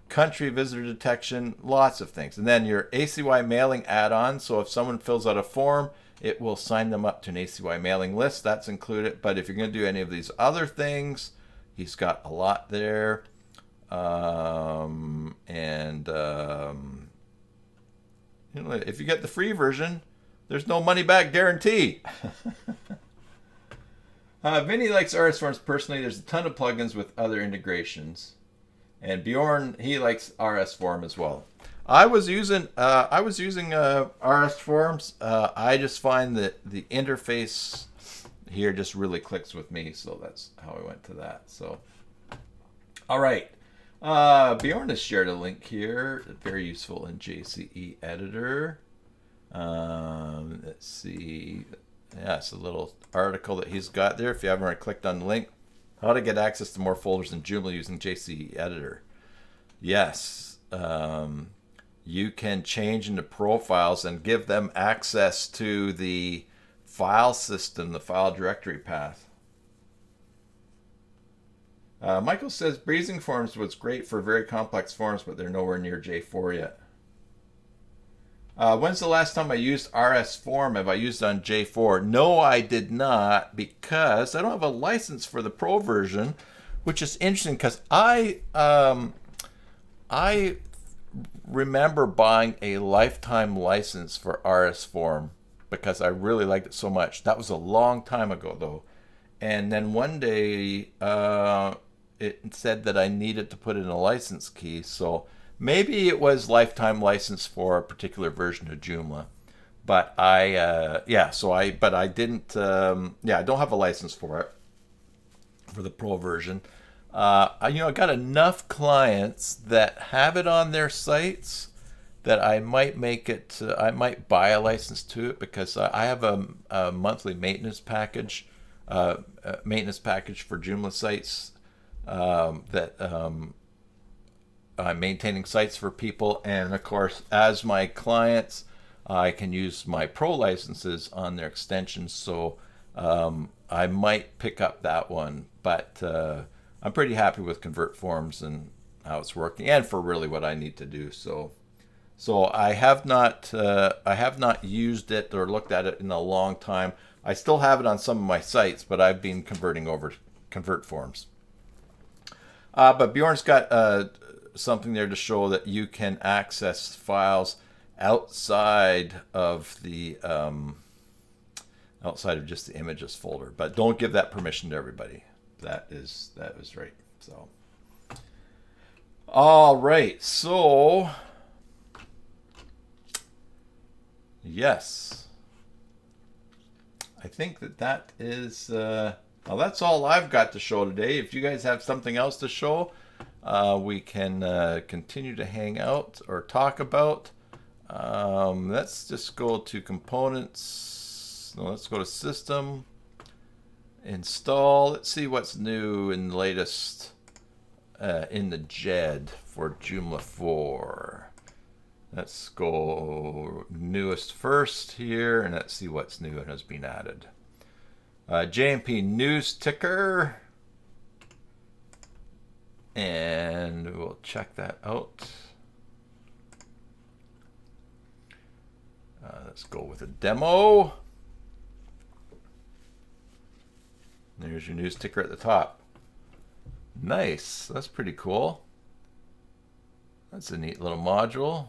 country visitor detection, lots of things. And then your ACY mailing add-on. So if someone fills out a form, it will sign them up to an ACY mailing list. That's included. But if you're going to do any of these other things, he's got a lot there. If you get the free version, there's no money back guarantee. Vinny likes RSForms personally. There's a ton of plugins with other integrations, and Bjorn, he likes RSForm as well. I was using RSForms. I just find that the interface here just really clicks with me, so that's how I went to that. So, all right. Bjorn has shared a link here, very useful in JCE editor. Let's see. Yeah, it's a little article that he's got there. If you haven't already clicked on the link, how to get access to more folders in Joomla using JCE editor. Yes, you can change into profiles and give them access to the file system, the file directory path. Michael says breezing forms was great for very complex forms, but they're nowhere near J4 yet. When's the last time I used RSForm? Have I used it on J4? No, I did not, because I don't have a license for the pro version, which is interesting because I remember buying a lifetime license for RSForm because I really liked it so much. That was a long time ago, though. And then one day, it said that I needed to put in a license key. So maybe it was lifetime license for a particular version of Joomla. But I didn't, I don't have a license for it, for the pro version. I got enough clients that have it on their sites that I might make it, I might buy a license to it, because I have a monthly maintenance package for Joomla sites, that I'm maintaining sites for people. And of course, as my clients, I can use my pro licenses on their extensions. So I might pick up that one, but I'm pretty happy with Convert Forms and how it's working, and for really what I need to do. So I have not used it or looked at it in a long time. I still have it on some of my sites, but I've been converting over to Convert Forms. But Bjorn's got something there to show that you can access files outside of the outside of just the images folder, but don't give that permission to everybody. That is right. So, all right. So, yes, I think that is. Well, that's all I've got to show today. If you guys have something else to show, we can continue to hang out or talk about. Let's just go to components. No, let's go to system, install. Let's see what's new in the latest in the JED for Joomla 4. Let's go newest first here, and let's see what's new and has been added. JMP news ticker, and we'll check that out. Let's go with a demo. There's your news ticker at the top. Nice. That's pretty cool. That's a neat little module.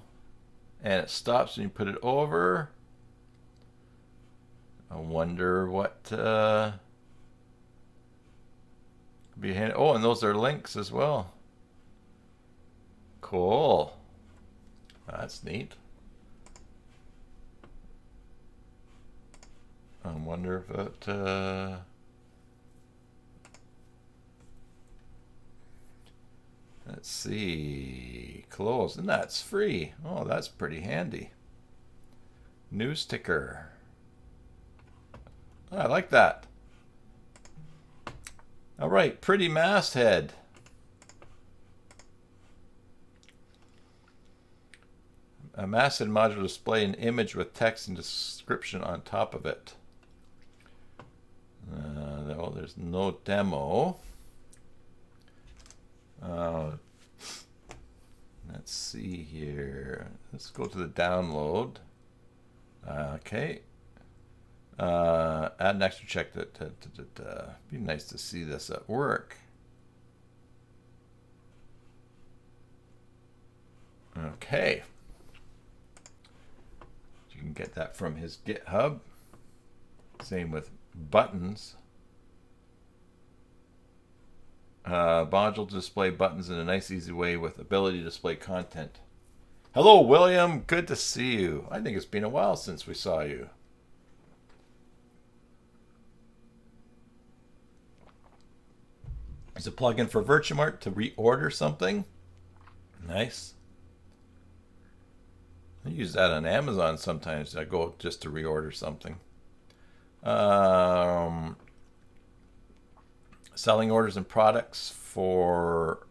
And it stops when you put it over. I wonder what behind. Oh, and those are links as well. Cool. That's neat. I wonder if it let's see, close, and that's free. Oh, that's pretty handy. News ticker. I like that. All right, pretty masthead. A masthead module display an image with text and description on top of it. No, there's no demo. Let's see here. Let's go to the download. Okay. Add an extra check. Be nice to see this at work. Okay. You can get that from his GitHub. Same with buttons. Module to display buttons in a nice, easy way with ability to display content. Hello, William. Good to see you. I think it's been a while since we saw you. There's a plugin for Virtuemart to reorder something. Nice. I use that on Amazon sometimes. I go just to reorder something. Selling orders and products for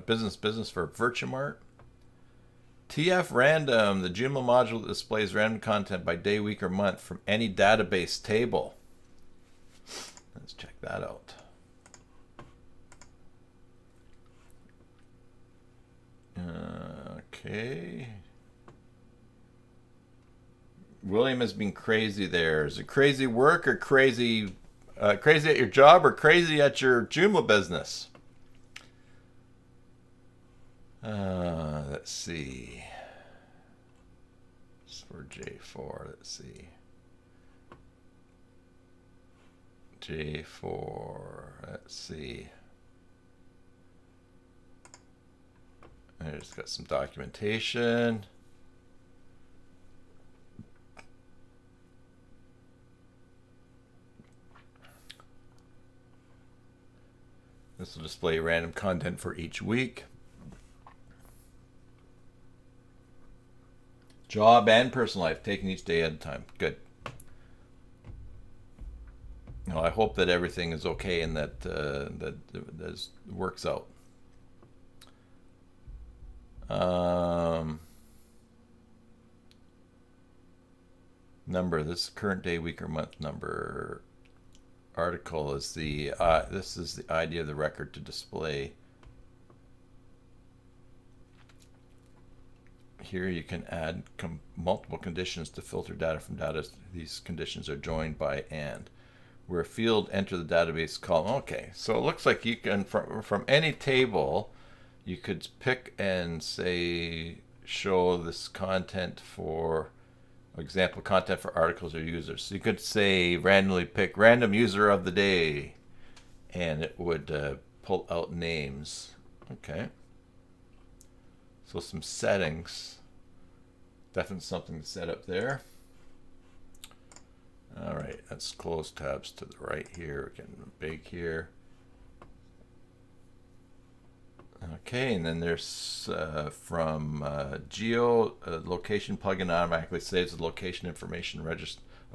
business for Virtuemart. TF Random, the Joomla module that displays random content by day, week, or month from any database table. Let's check that out. Okay. William has been crazy there. Is it crazy work or crazy at your job or crazy at your Joomla business? Let's see. It's for J4. Let's see. J4, let's see. There's got some documentation. This will display random content for each week. Job and personal life, taking each day at a time. Good. Well, I hope that everything is okay and that that works out. Number, this current day, week, or month number. Article is the this is the ID of the record to display. Here you can add multiple conditions to filter data from data. These conditions are joined by and. Where a field enter the database column. Okay, so it looks like you can from any table you could pick and say show this content for example content for articles or users. So you could say randomly pick random user of the day and it would pull out names. Okay, so some settings, definitely something to set up there. All right, let's close tabs to the right here. We're getting big here. Okay, and then there's from Geo location plugin automatically saves the location information of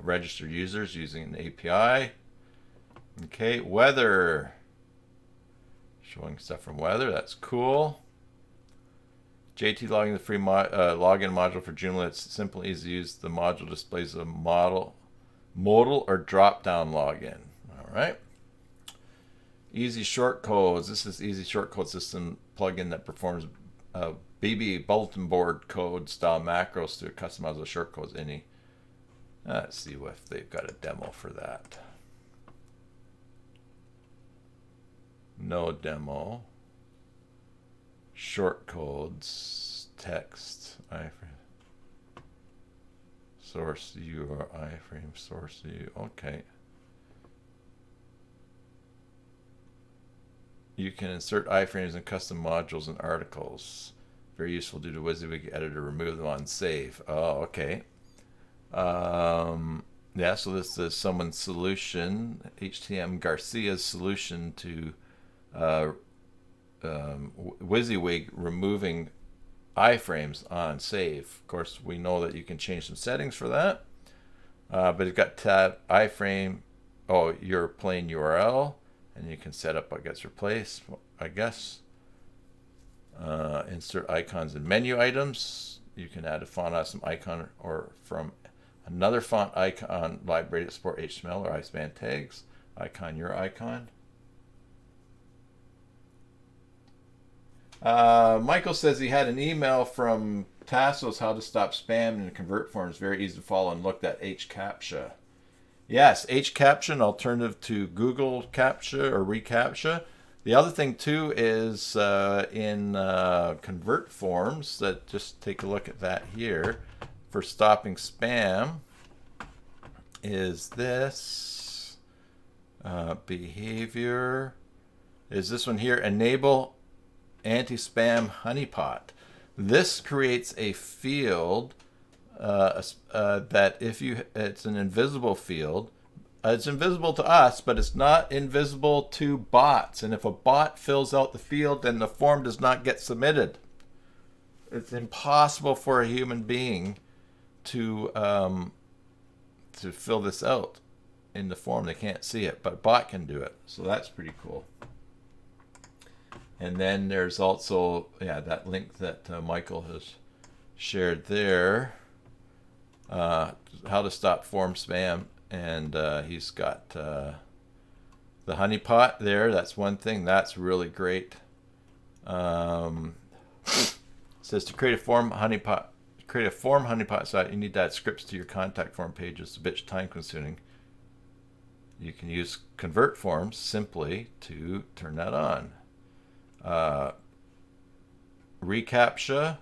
registered users using an API. Okay, weather, showing stuff from weather. That's cool. JT logging, the free login module for Joomla. It's simple, easy to use. The module displays a modal or drop-down login. All right. Easy shortcodes. This is easy shortcode system plugin that performs BB bulletin board code style macros to customize the shortcodes. Let's see if they've got a demo for that. No demo. Shortcodes, text, iframe, source URL, iframe, source U. Okay. You can insert iframes and custom modules and articles. Very useful due to WYSIWYG editor. Remove them on save. Oh, okay. Yeah, so this is someone's solution, HTM Garcia's solution to WYSIWYG removing iframes on save. Of course, we know that you can change some settings for that. But you've got tab iframe, your plain URL. And you can set up what gets replaced, I guess. Insert icons and menu items. You can add a font awesome icon or from another font icon library to support HTML or ISBN tags. Icon your icon. Michael says he had an email from Tassos how to stop spam and convert forms. Very easy to follow and looked at hCaptcha. Yes, hCaptcha, an alternative to Google CAPTCHA or reCAPTCHA. The other thing too is in convert forms, that just take a look at that here for stopping spam, is this behavior, is this one here, enable anti-spam honeypot. This creates a field that if you, it's an invisible field. It's invisible to us, but it's not invisible to bots. And if a bot fills out the field, then the form does not get submitted. It's impossible for a human being to fill this out in the form. They can't see it, but a bot can do it. So that's pretty cool. And then there's also, yeah, that link that Michael has shared there. How to stop form spam, and he's got the honeypot there. That's one thing that's really great. Says to create a form honeypot site, you need to add scripts to your contact form pages. It's a bit time consuming. You can use convert forms simply to turn that on. reCAPTCHA.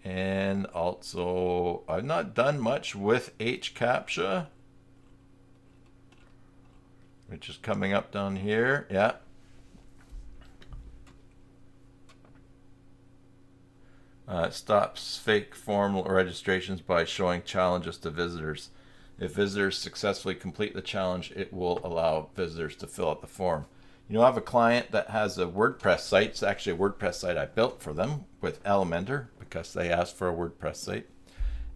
And also, I've not done much with hCaptcha. which is coming up down here. Yeah. It stops fake form registrations by showing challenges to visitors. If visitors successfully complete the challenge, it will allow visitors to fill out the form. You know, I have a client that has a WordPress site. It's actually a WordPress site I built for them with Elementor because they asked for a WordPress site.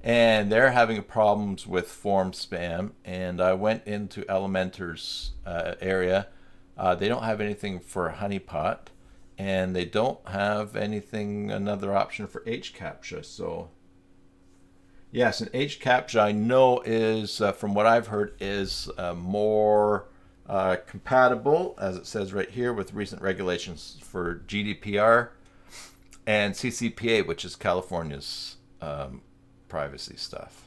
And they're having problems with form spam. And I went into Elementor's area. They don't have anything for Honeypot. And they don't have anything, another option for hCaptcha. So yes, and hCaptcha I know is, from what I've heard, is more compatible, as it says right here, with recent regulations for GDPR and CCPA, which is California's privacy stuff.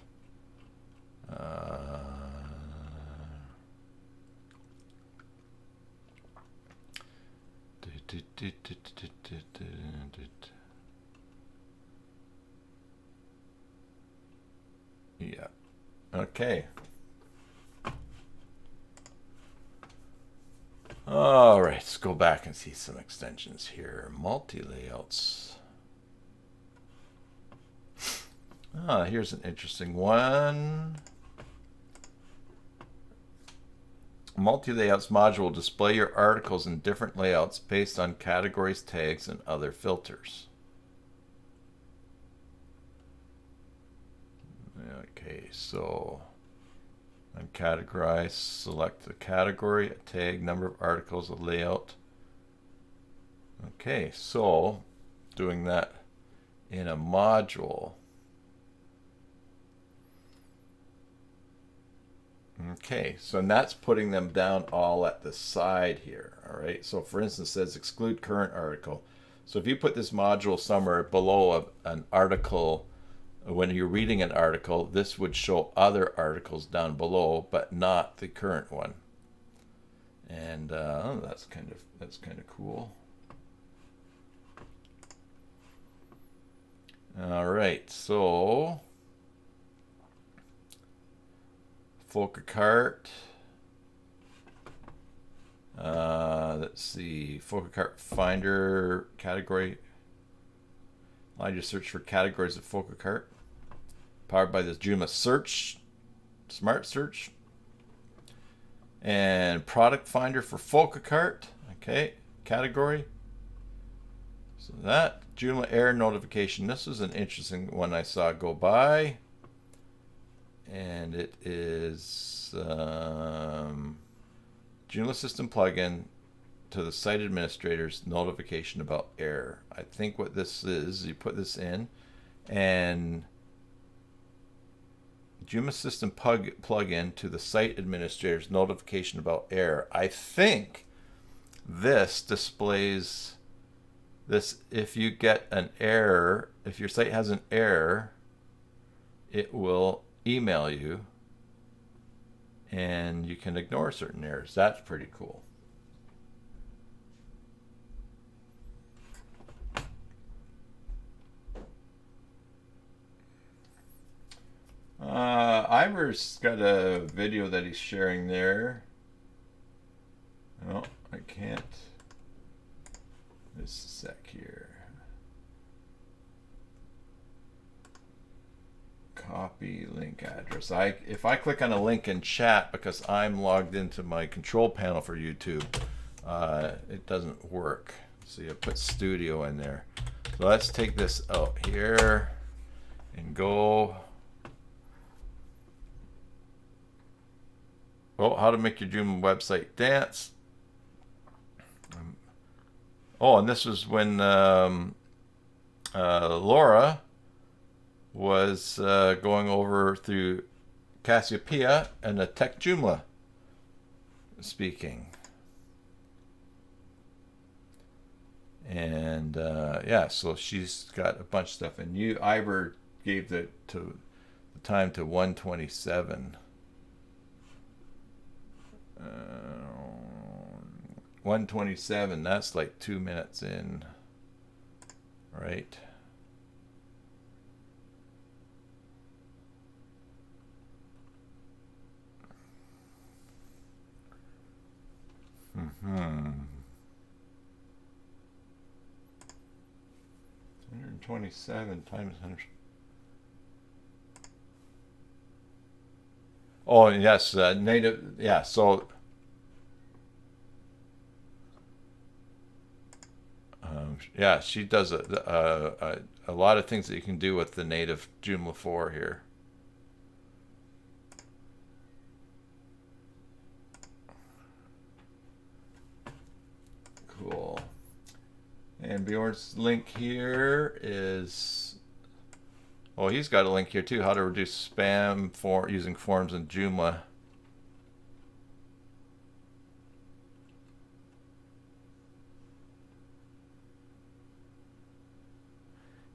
Yeah. Okay. All right, let's go back and see some extensions here. Multi-layouts. Here's an interesting one. Multi-layouts module will display your articles in different layouts based on categories, tags, and other filters. Okay, so uncategorize, select the category, a tag, number of articles, a layout. Okay, so doing that in a module. Okay, so that's putting them down all at the side here. All right, so for instance, it says exclude current article. So if you put this module somewhere below an article, when you're reading an article, this would show other articles down below, but not the current one. And that's kind of cool. All right, so Folker cart. Let's see, Folker cart finder category. Allow you to search for categories of Folker cart. Powered by this Joomla search, smart search, and product finder for Folker cart. Okay, category. So that Joomla error notification. This is an interesting one I saw go by. And it is Joomla system plugin to the site administrator's notification about error. I think what this is, you put this in, and Joomla system plugin to the site administrator's notification about error. I think this displays this if you get an error, if your site has an error, it will email you and you can ignore certain errors. That's pretty cool. Ivor's got a video that he's sharing there. Oh, I can't. Just a sec here. Copy link address. If I click on a link in chat because I'm logged into my control panel for YouTube, it doesn't work. So you put studio in there. So let's take this out here and go. Oh, how to make your Joomla website dance. Oh, and this was when Laura was going over through Cassiopeia and the Tech Joomla speaking. And yeah, so she's got a bunch of stuff. And Ivor gave the time to 127. 127, that's like 2 minutes in, right? 127 times 100. Oh, yes, native. Yeah, so yeah, she does a lot of things that you can do with the native Joomla 4 here. Cool. And Bjorn's link here is, oh, he's got a link here too, how to reduce spam for using forms in Joomla.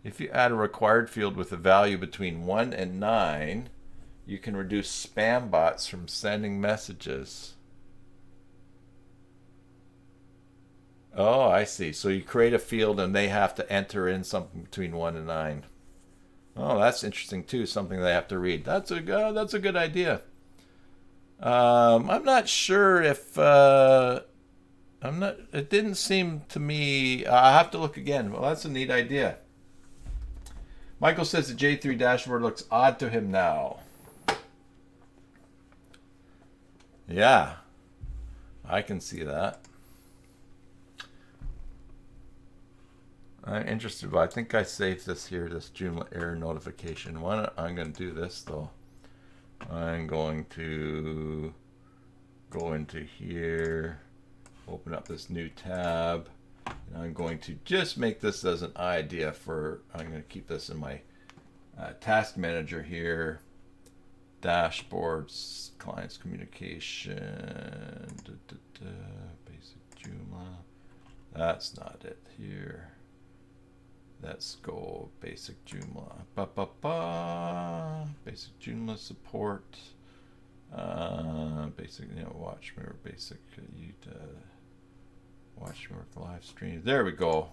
If you add a required field with a value between 1 and 9, you can reduce spam bots from sending messages. Oh, I see. So you create a field and they have to enter in something between 1 and 9. Oh, that's interesting too. Something they have to read. That's a good idea. I'm not sure if I'm not. It didn't seem to me. I have to look again. Well, that's a neat idea. Michael says the J3 dashboard looks odd to him now. Yeah, I can see that. I'm interested, but I think I saved this here, this Joomla error notification. I'm going to do this though. I'm going to go into here, open up this new tab, and I'm going to just make this as an idea for, I'm going to keep this in my task manager here, dashboards, clients communication, basic Joomla. That's not it here. Let's go basic Joomla. Basic Joomla support. Basic, watch mirror, basic watch mirror live stream. There we go.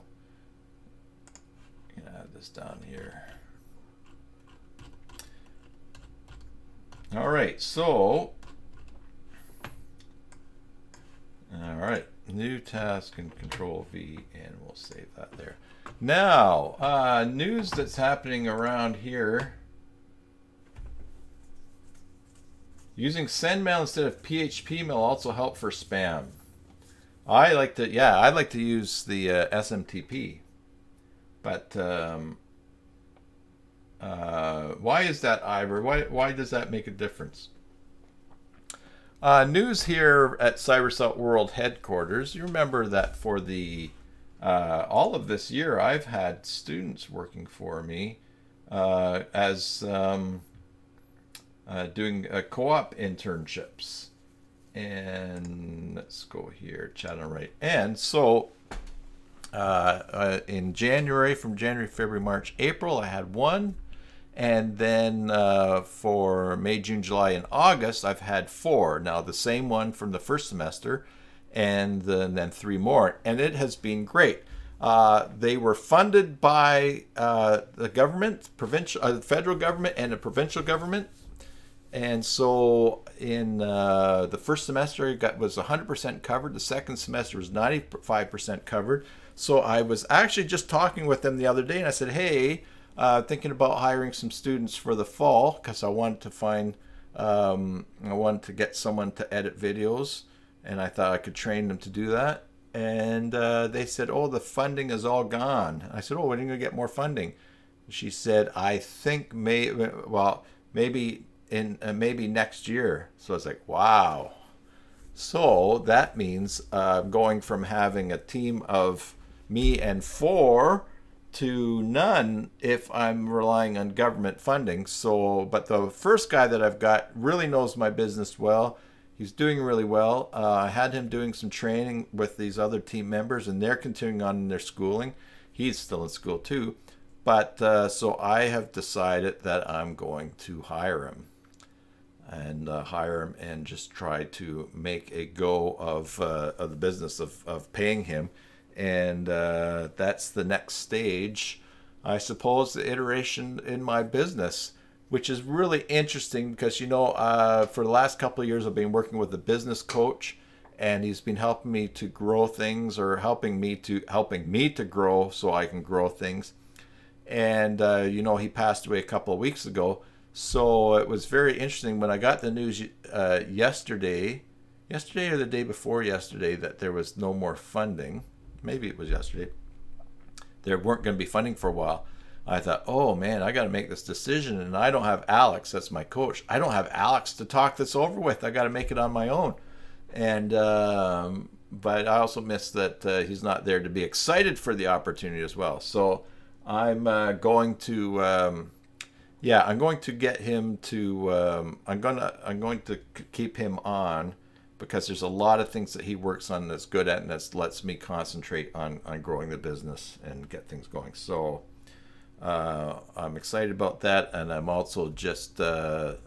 Add this down here. All right, so new task and Control V, and we'll save that there. Now, news that's happening around here. Using SendMail instead of PHP mail also help for spam. I like to use the SMTP, but why is that, Ivor? Why does that make a difference? News here at CyberSalt World headquarters. You remember that for the all of this year, I've had students working for me as doing co-op internships. And let's go here, chat on right. And so in January, from January, February, March, April, I had one. And then for May, June, July, and August, I've had 4. Now, the same one from the first semester, and then 3 more. And it has been great. They were funded by the government, federal government, and the provincial government. And so in the first semester, it was 100% covered. The second semester was 95% covered. So I was actually just talking with them the other day, and I said, hey, thinking about hiring some students for the fall, because I wanted to find, I wanted to get someone to edit videos, and I thought I could train them to do that. And they said, oh, the funding is all gone. I said, oh, when are you going to get more funding? She said, I think maybe next year. So I was like, wow. So that means going from having a team of me and 4 to none if I'm relying on government funding. So, but the first guy that I've got really knows my business well. He's doing really well. I had him doing some training with these other team members, and they're continuing on in their schooling. He's still in school too. But so I have decided that I'm going to hire him. And and just try to make a go of the business of paying him. And that's the next stage, I suppose, the iteration in my business, which is really interesting because, for the last couple of years, I've been working with a business coach, and he's been helping me to grow things, or helping me to grow so I can grow things. And he passed away a couple of weeks ago. So it was very interesting when I got the news yesterday or the day before yesterday, that there was no more funding. Maybe it was yesterday. There weren't going to be funding for a while. I thought, oh man, I got to make this decision, and I don't have Alex. That's my coach. I don't have Alex to talk this over with. I got to make it on my own. And but I also miss that he's not there to be excited for the opportunity as well. So I'm going to I'm going to get him to I'm going to keep him on, because there's a lot of things that he works on that's good at, and that lets me concentrate on growing the business and get things going. So I'm excited about that, and I'm also just of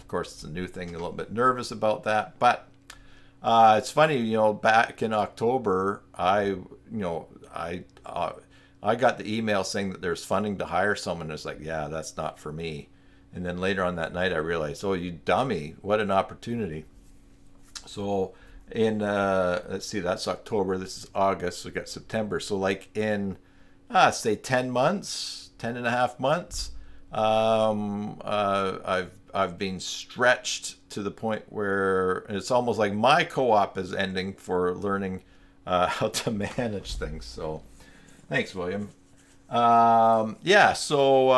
course it's a new thing, a little bit nervous about that, but it's funny, back in October, I got the email saying that there's funding to hire someone. It's like, yeah, that's not for me. And then later on that night, I realized, oh, you dummy, what an opportunity. So in, let's see, that's October. This is August. So we got September. So like in, say 10 months, 10 and a half months, I've been stretched to the point where it's almost like my co-op is ending for learning how to manage things. So thanks, William. So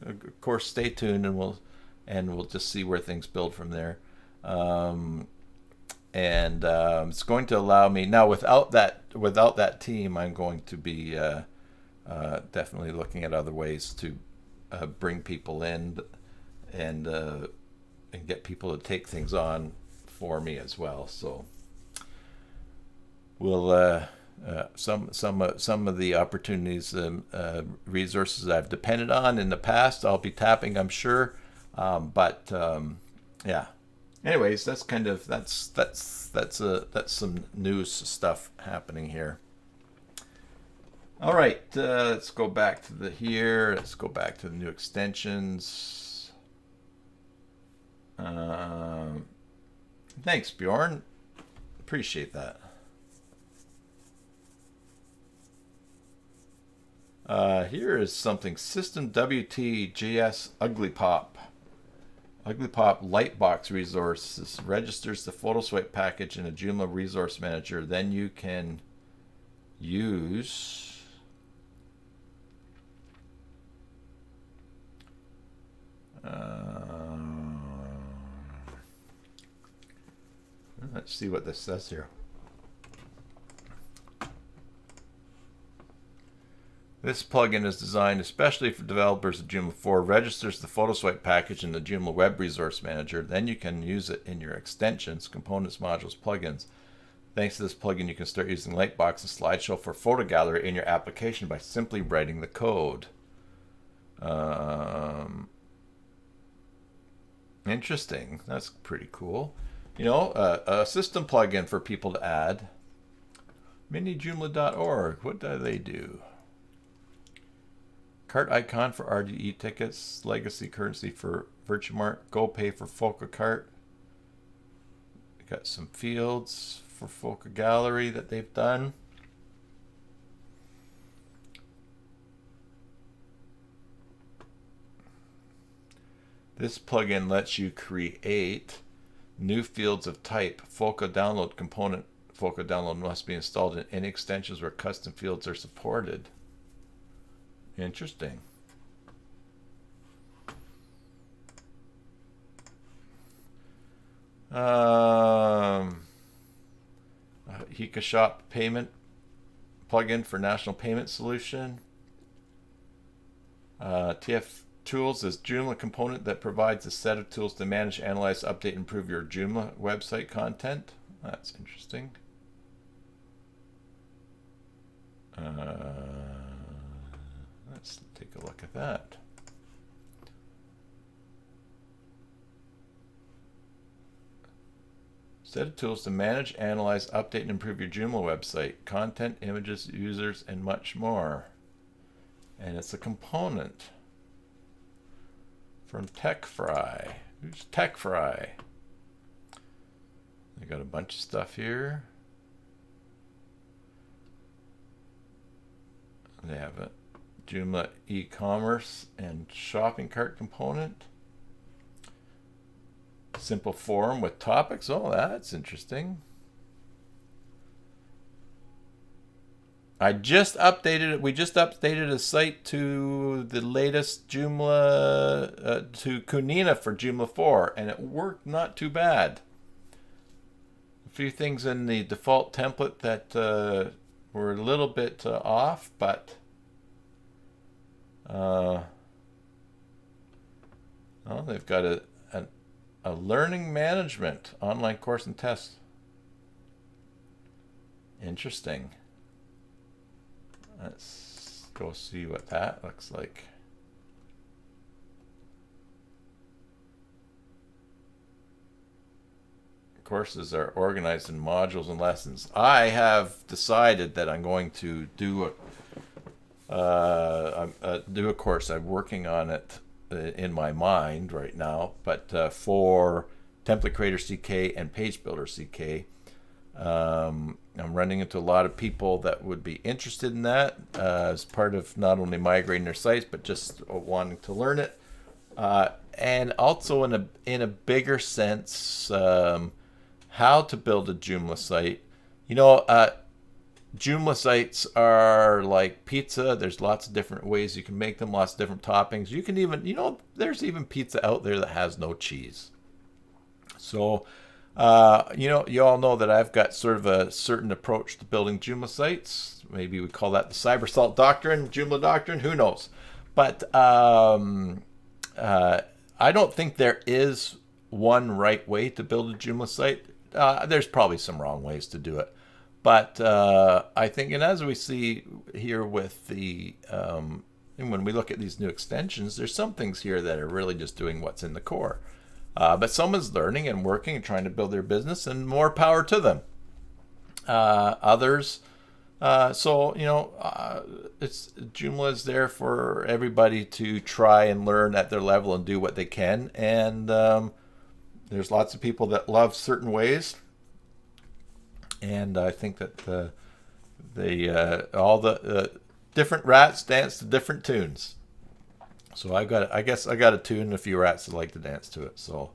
of course, stay tuned, and we'll just see where things build from there. It's going to allow me now, without that team, I'm going to be definitely looking at other ways to bring people in and get people to take things on for me as well. So we'll some of the opportunities, resources I've depended on in the past, I'll be tapping, I'm sure. Anyways, that's some news stuff happening here. All right, let's go back to let's go back to the new extensions. Thanks, Bjorn. Appreciate that. Here is something. System WT JS UglyPop. UglyPop Lightbox resources registers the photo swipe package in a Joomla resource manager. Then you can use let's see what this says here. This plugin is designed especially for developers of Joomla 4, registers the photo swipe package in the Joomla Web Resource Manager. Then you can use it in your extensions, components, modules, plugins. Thanks to this plugin, you can start using Lightbox and Slideshow for photo gallery in your application by simply writing the code. Interesting. That's pretty cool. A system plugin for people to add. minijoomla.org. What do they do? Cart icon for RDE tickets, legacy currency for Virtuemart, GoPay for Foca Cart. We got some fields for Foca Gallery that they've done. This plugin lets you create new fields of type. Foca download component. Foca download must be installed in any extensions where custom fields are supported. Interesting. hCaptcha payment plugin for national payment solution. TF Tools is Joomla component that provides a set of tools to manage, analyze, update, and improve your Joomla website content. That's interesting. Let's take a look at that. Set of tools to manage, analyze, update, and improve your Joomla website, content, images, users, and much more. And it's a component from TechFry. Who's TechFry? They got a bunch of stuff here. They have a Joomla e-commerce and shopping cart component. Simple form with topics. Oh, that's interesting. I just updated it. We just updated a site to the latest Joomla, to Conditional for Joomla 4, and it worked not too bad. A few things in the default template that were a little bit off, but oh, they've got a learning management online course and test. Interesting. Let's go see what that looks like. Courses are organized in modules and lessons. I have decided that I'm going to do a course. I'm working on it in my mind right now, but for Template Creator CK and Page Builder CK. I'm running into a lot of people that would be interested in that as part of not only migrating their sites, but just wanting to learn it. And also in a bigger sense, how to build a Joomla site. You know, Joomla sites are like pizza. There's lots of different ways you can make them, lots of different toppings. You can even, there's even pizza out there that has no cheese. So, you all know that I've got sort of a certain approach to building Joomla sites. Maybe we call that the Cybersalt Doctrine, Joomla Doctrine, who knows? But I don't think there is one right way to build a Joomla site. There's probably some wrong ways to do it. But I think, and as we see here with the, and when we look at these new extensions, there's some things here that are really just doing what's in the core. But someone's learning and working and trying to build their business, and more power to them. Others, it's Joomla is there for everybody to try and learn at their level and do what they can. And there's lots of people that love certain ways, and I think that all the different rats dance to different tunes. So I guess I got a tune and a few rats that like to dance to it. So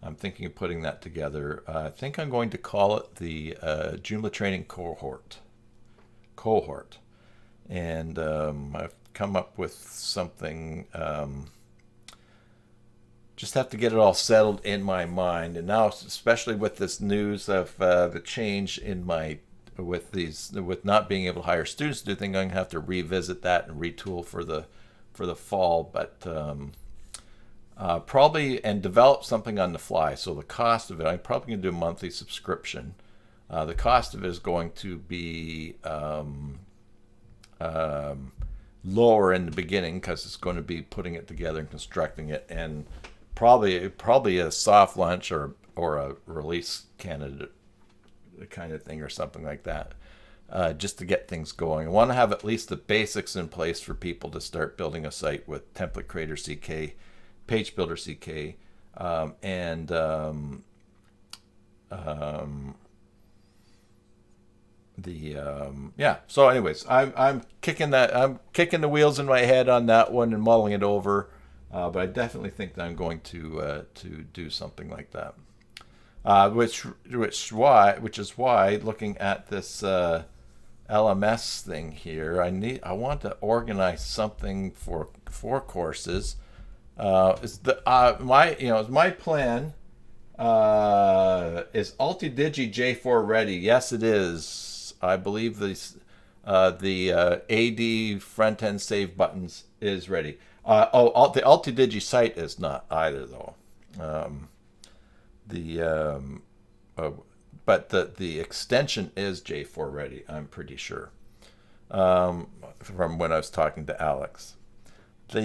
I'm thinking of putting that together. I think I'm going to call it the Joomla Training Cohort. And I've come up with something. Just have to get it all settled in my mind. And now, especially with this news of the change in with not being able to hire students to do things, I'm going to have to revisit that and retool for the fall, but probably and develop something on the fly. So the cost of it, I'm probably going to do a monthly subscription. The cost of it is going to be lower in the beginning because it's going to be putting it together and constructing it, and probably a soft launch or a release candidate kind of thing or something like that. Just to get things going. I want to have at least the basics in place for people to start building a site with Template Creator CK, Page Builder CK, So anyways, I'm kicking the wheels in my head on that one and mulling it over, but I definitely think that I'm going to do something like that. Which is why looking at this LMS thing here, I want to organize something for courses. My plan is Altidigi J4 ready. Yes, it is. I believe the AD front end save buttons is ready. The Altidigi site is not either though. But the extension is J4 ready, I'm pretty sure, from when I was talking to Alex. So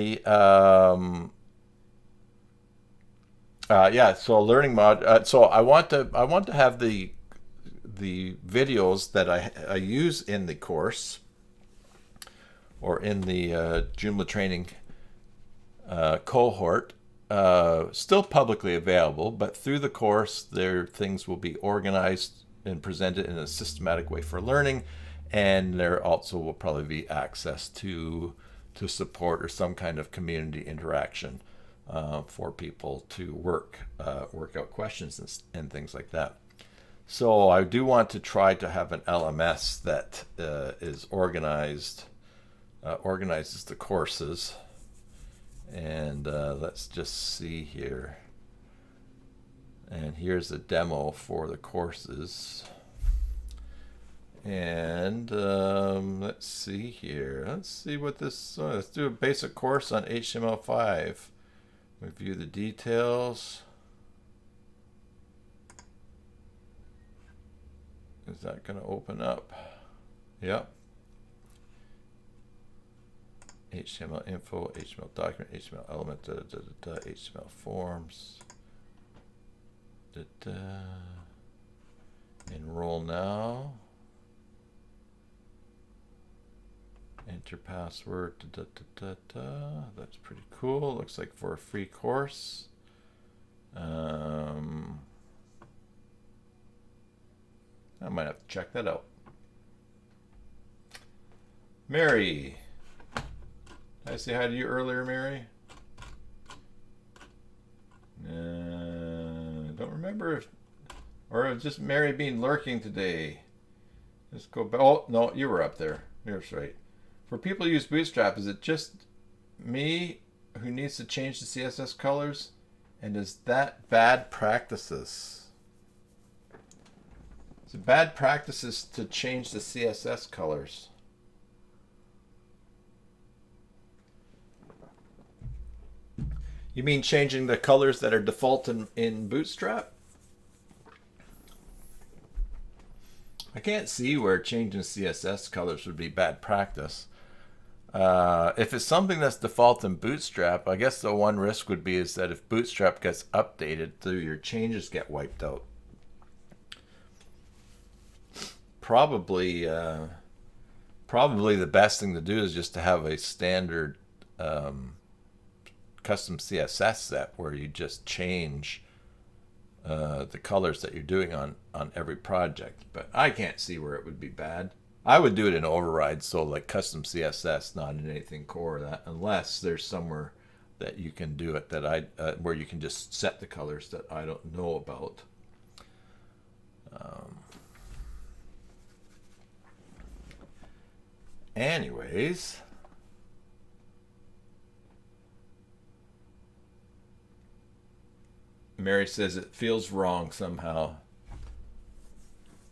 learning mod. So I want to have the videos that I use in the course or in the Joomla training cohort. Still publicly available, but through the course, things will be organized and presented in a systematic way for learning. And there also will probably be access to support or some kind of community interaction for people to work out questions and things like that. So I do want to try to have an LMS that is organizes the courses. And let's just see here. And here's a demo for the courses. And let's see here. Let's see what this. Let's do a basic course on HTML5. Review the details. Is that going to open up? Yep. HTML info, HTML document, HTML element, HTML forms. Enroll now. Enter password. That's pretty cool. Looks like for a free course. I might have to check that out. Mary. Did I say hi to you earlier, Mary? Don't remember if, or just Mary being lurking today. Let's go back. Oh, no, you were up there. You're right. For people who use Bootstrap, is it just me who needs to change the CSS colors? And is that bad practices? Is it bad practices to change the CSS colors? You mean changing the colors that are default in Bootstrap? I can't see where changing CSS colors would be bad practice. If it's something that's default in Bootstrap, I guess the one risk would be is that if Bootstrap gets updated, your changes get wiped out. Probably the best thing to do is just to have a standard custom CSS set where you just change the colors that you're doing on every project. But I can't see where it would be bad. I would do it in override, so like custom CSS, not in anything core, that unless there's somewhere that you can do it that where you can just set the colors that I don't know about. Anyways, Mary says it feels wrong somehow.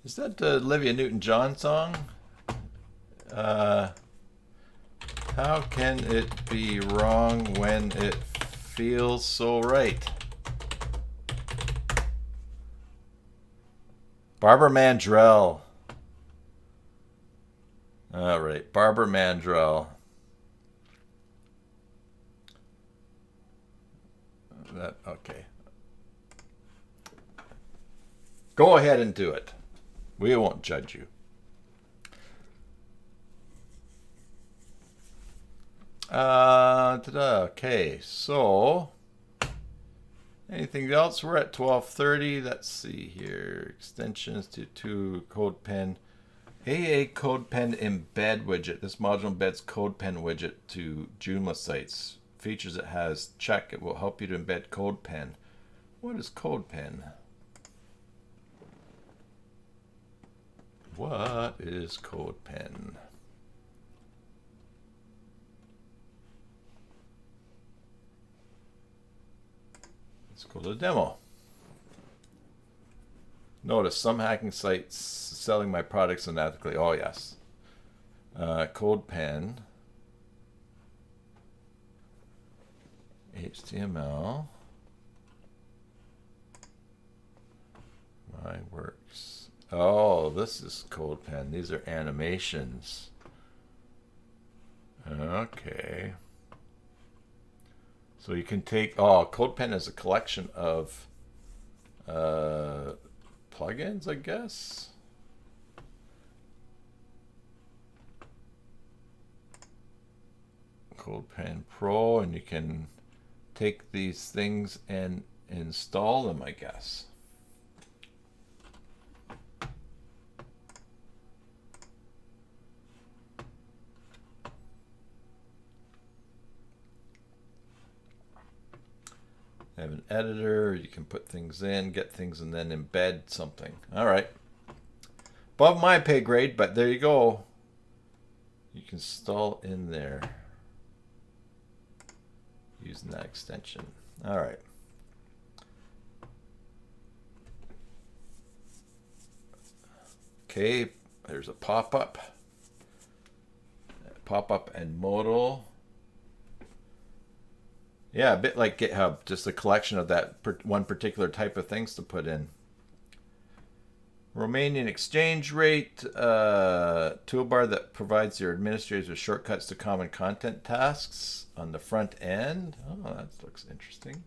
Is that the Olivia Newton-John song? How can it be wrong when it feels so right? Barbara Mandrell. All right, Barbara Mandrell. Okay. Go ahead and do it. We won't judge you. Okay, so anything else? We're at 12:30. Let's see here. Extensions to CodePen. AA CodePen embed widget. This module embeds CodePen widget to Joomla sites. Features it has. Check. It will help you to embed CodePen. What is CodePen? What is CodePen? Let's go to the demo. Notice some hacking sites selling my products unethically. Oh yes. CodePen. HTML. My works. Oh, this is CodePen. These are animations. Okay. So you can take, CodePen is a collection of plugins, I guess. CodePen Pro, and you can take these things and install them, I guess. Have an editor. You can put things in, get things, and then embed something. All right. Above my pay grade, but there you go. You can install in there using that extension. All right. Okay, there's a pop-up. Pop-up and modal. Yeah, a bit like GitHub, just a collection of that one particular type of things to put in. Romanian exchange rate, toolbar that provides your administrators with shortcuts to common content tasks on the front end. Oh, that looks interesting.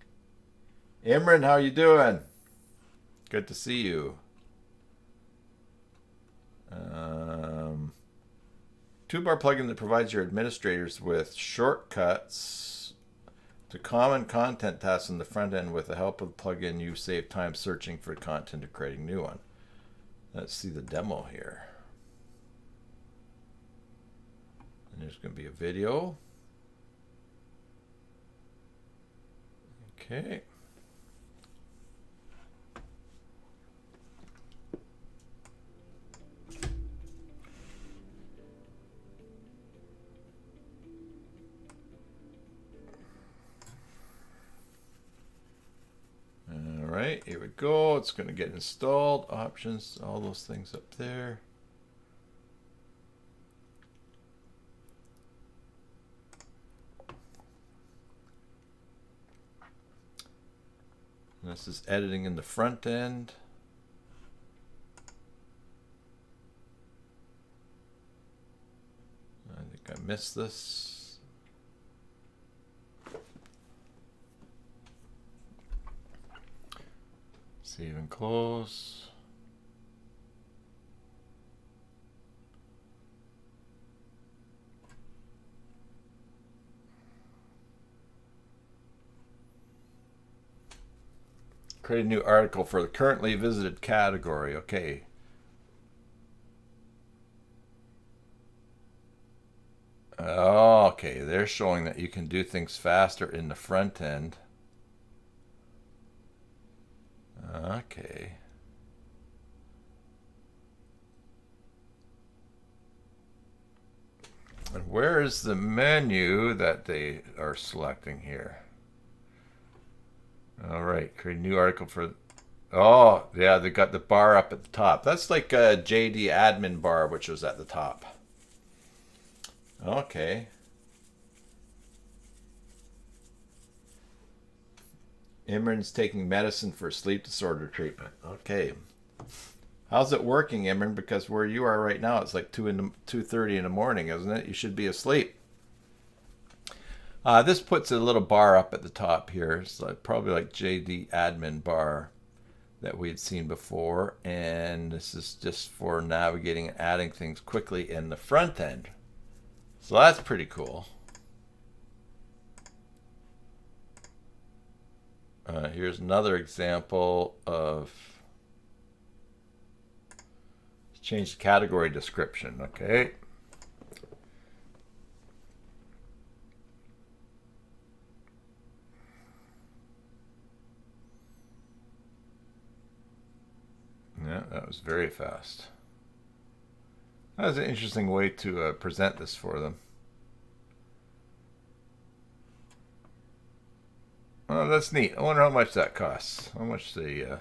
Imran, how you doing? Good to see you. Toolbar plugin that provides your administrators with shortcuts to common content tasks on the front end. With the help of the plugin, you save time searching for content or creating new one. Let's see the demo here. And there's going to be a video. Okay. All right, here we go. It's going to get installed. Options, all those things up there. And this is editing in the front end. I think I missed this. Save and close. Create a new article for the currently visited category. Okay. Oh, okay. They're showing that you can do things faster in the front end. Okay. And where is the menu that they are selecting here? All right, create a new article for. Oh, yeah, they got the bar up at the top. That's like a JD admin bar, which was at the top. Okay. Imran's taking medicine for sleep disorder treatment. Okay. How's it working, Imran? Because where you are right now, it's like 2:30 in the morning, isn't it? You should be asleep. This puts a little bar up at the top here. It's like, probably like JD admin bar that we had seen before. And this is just for navigating and adding things quickly in the front end. So that's pretty cool. Here's another example of change the category description. Okay. Yeah, that was very fast. That was an interesting way to present this for them. Oh, that's neat. I wonder how much that costs. How much the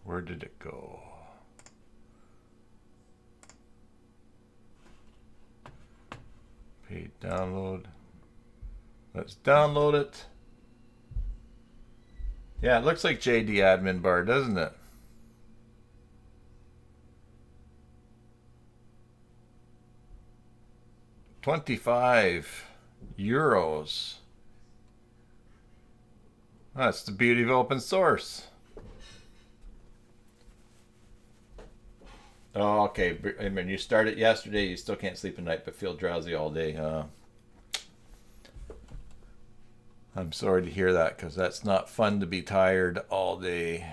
where did it go? Paid download. Let's download it. Yeah, it looks like JD admin bar, doesn't it? €25. That's the beauty of open source. Oh, okay. I mean, you started yesterday, you still can't sleep at night, but feel drowsy all day. I'm sorry to hear that, because that's not fun to be tired all day.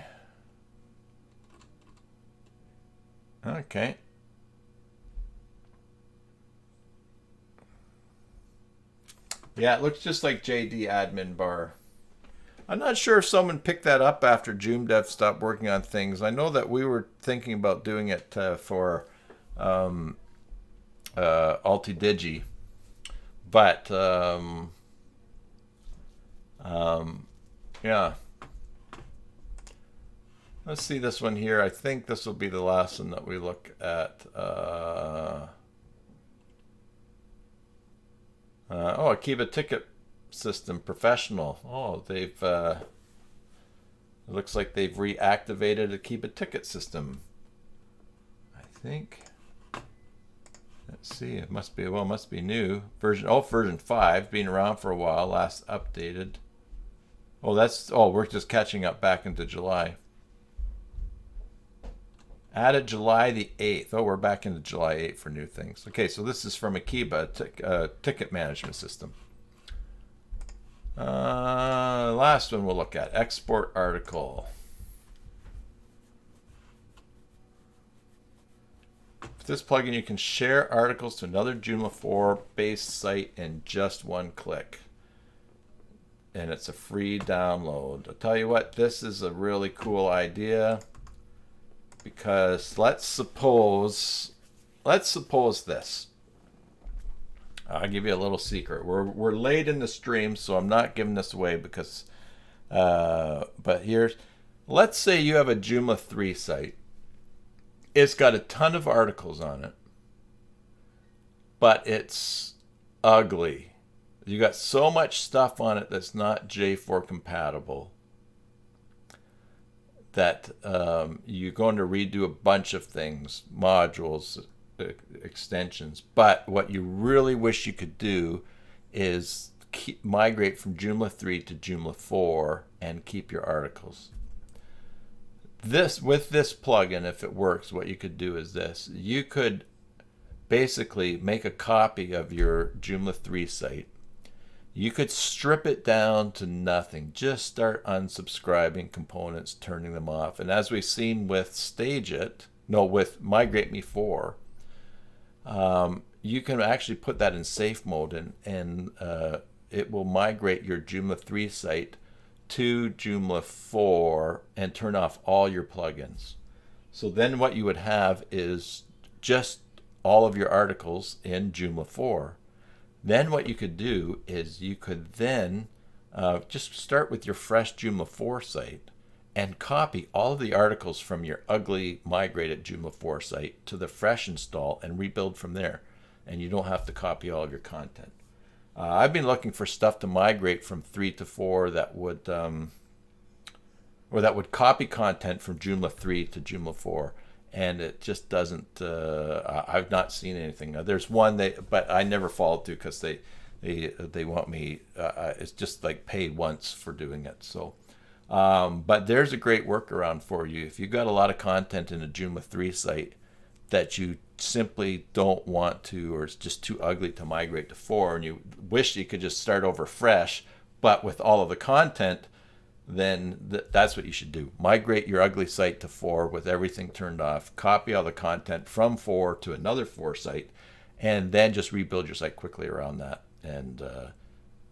Okay. Yeah, it looks just like JD admin bar. I'm not sure if someone picked that up after JoomDev stopped working on things. I know that we were thinking about doing it for AltiDigi, but yeah. Let's see this one here. I think this will be the last one that we look at. Akiba ticket system professional. Oh, they've it looks like they've reactivated Akiba ticket system. I think. Let's see. It must be must be new version 5, been around for a while. Last updated. We're just catching up back into July. Added July the 8th. Oh, we're back into July 8th for new things. Okay, so this is from Akiba, ticket management system. Last one we'll look at, export article. With this plugin, you can share articles to another Joomla 4-based site in just one click. And it's a free download. I'll tell you what, this is a really cool idea. Because let's suppose this. I'll give you a little secret. We're late in the stream, so I'm not giving this away because. But let's say you have a Joomla 3 site. It's got a ton of articles on it, but it's ugly. You got so much stuff on it that's not J4 compatible. That you're going to redo a bunch of things, modules, extensions. But what you really wish you could do is migrate from Joomla 3 to Joomla 4 and keep your articles. With this plugin, if it works, what you could do is this. You could basically make a copy of your Joomla 3 site. You could strip it down to nothing. Just start unsubscribing components, turning them off. And as we've seen with with Migrate Me 4, you can actually put that in safe mode and it will migrate your Joomla 3 site to Joomla 4 and turn off all your plugins. So then what you would have is just all of your articles in Joomla 4. Then what you could do is you could then just start with your fresh Joomla 4 site and copy all of the articles from your ugly migrated Joomla 4 site to the fresh install and rebuild from there. And you don't have to copy all of your content. I've been looking for stuff to migrate from 3 to 4 that would copy content from Joomla 3 to Joomla 4. And it just doesn't. I've not seen anything. There's one but I never followed through because they want me. It's just like pay once for doing it. So, but there's a great workaround for you if you got a lot of content in a Joomla 3 site that you simply don't want to, or it's just too ugly to migrate to 4, and you wish you could just start over fresh, but with all of the content. Then that's what you should do. Migrate your ugly site to 4 with everything turned off. Copy all the content from 4 to another 4 site, and then just rebuild your site quickly around that. And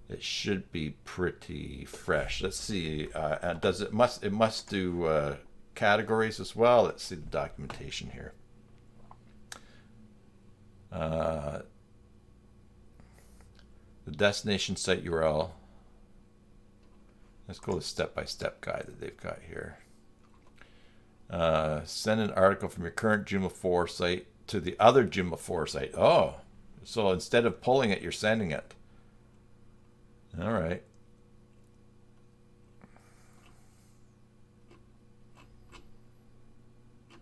it should be pretty fresh. Let's see. And it must do categories as well. Let's see the documentation here. The destination site URL. Let's go to the step-by-step guide that they've got here. Send an article from your current Joomla 4 site to the other Joomla 4 site. Oh, so instead of pulling it, you're sending it. All right.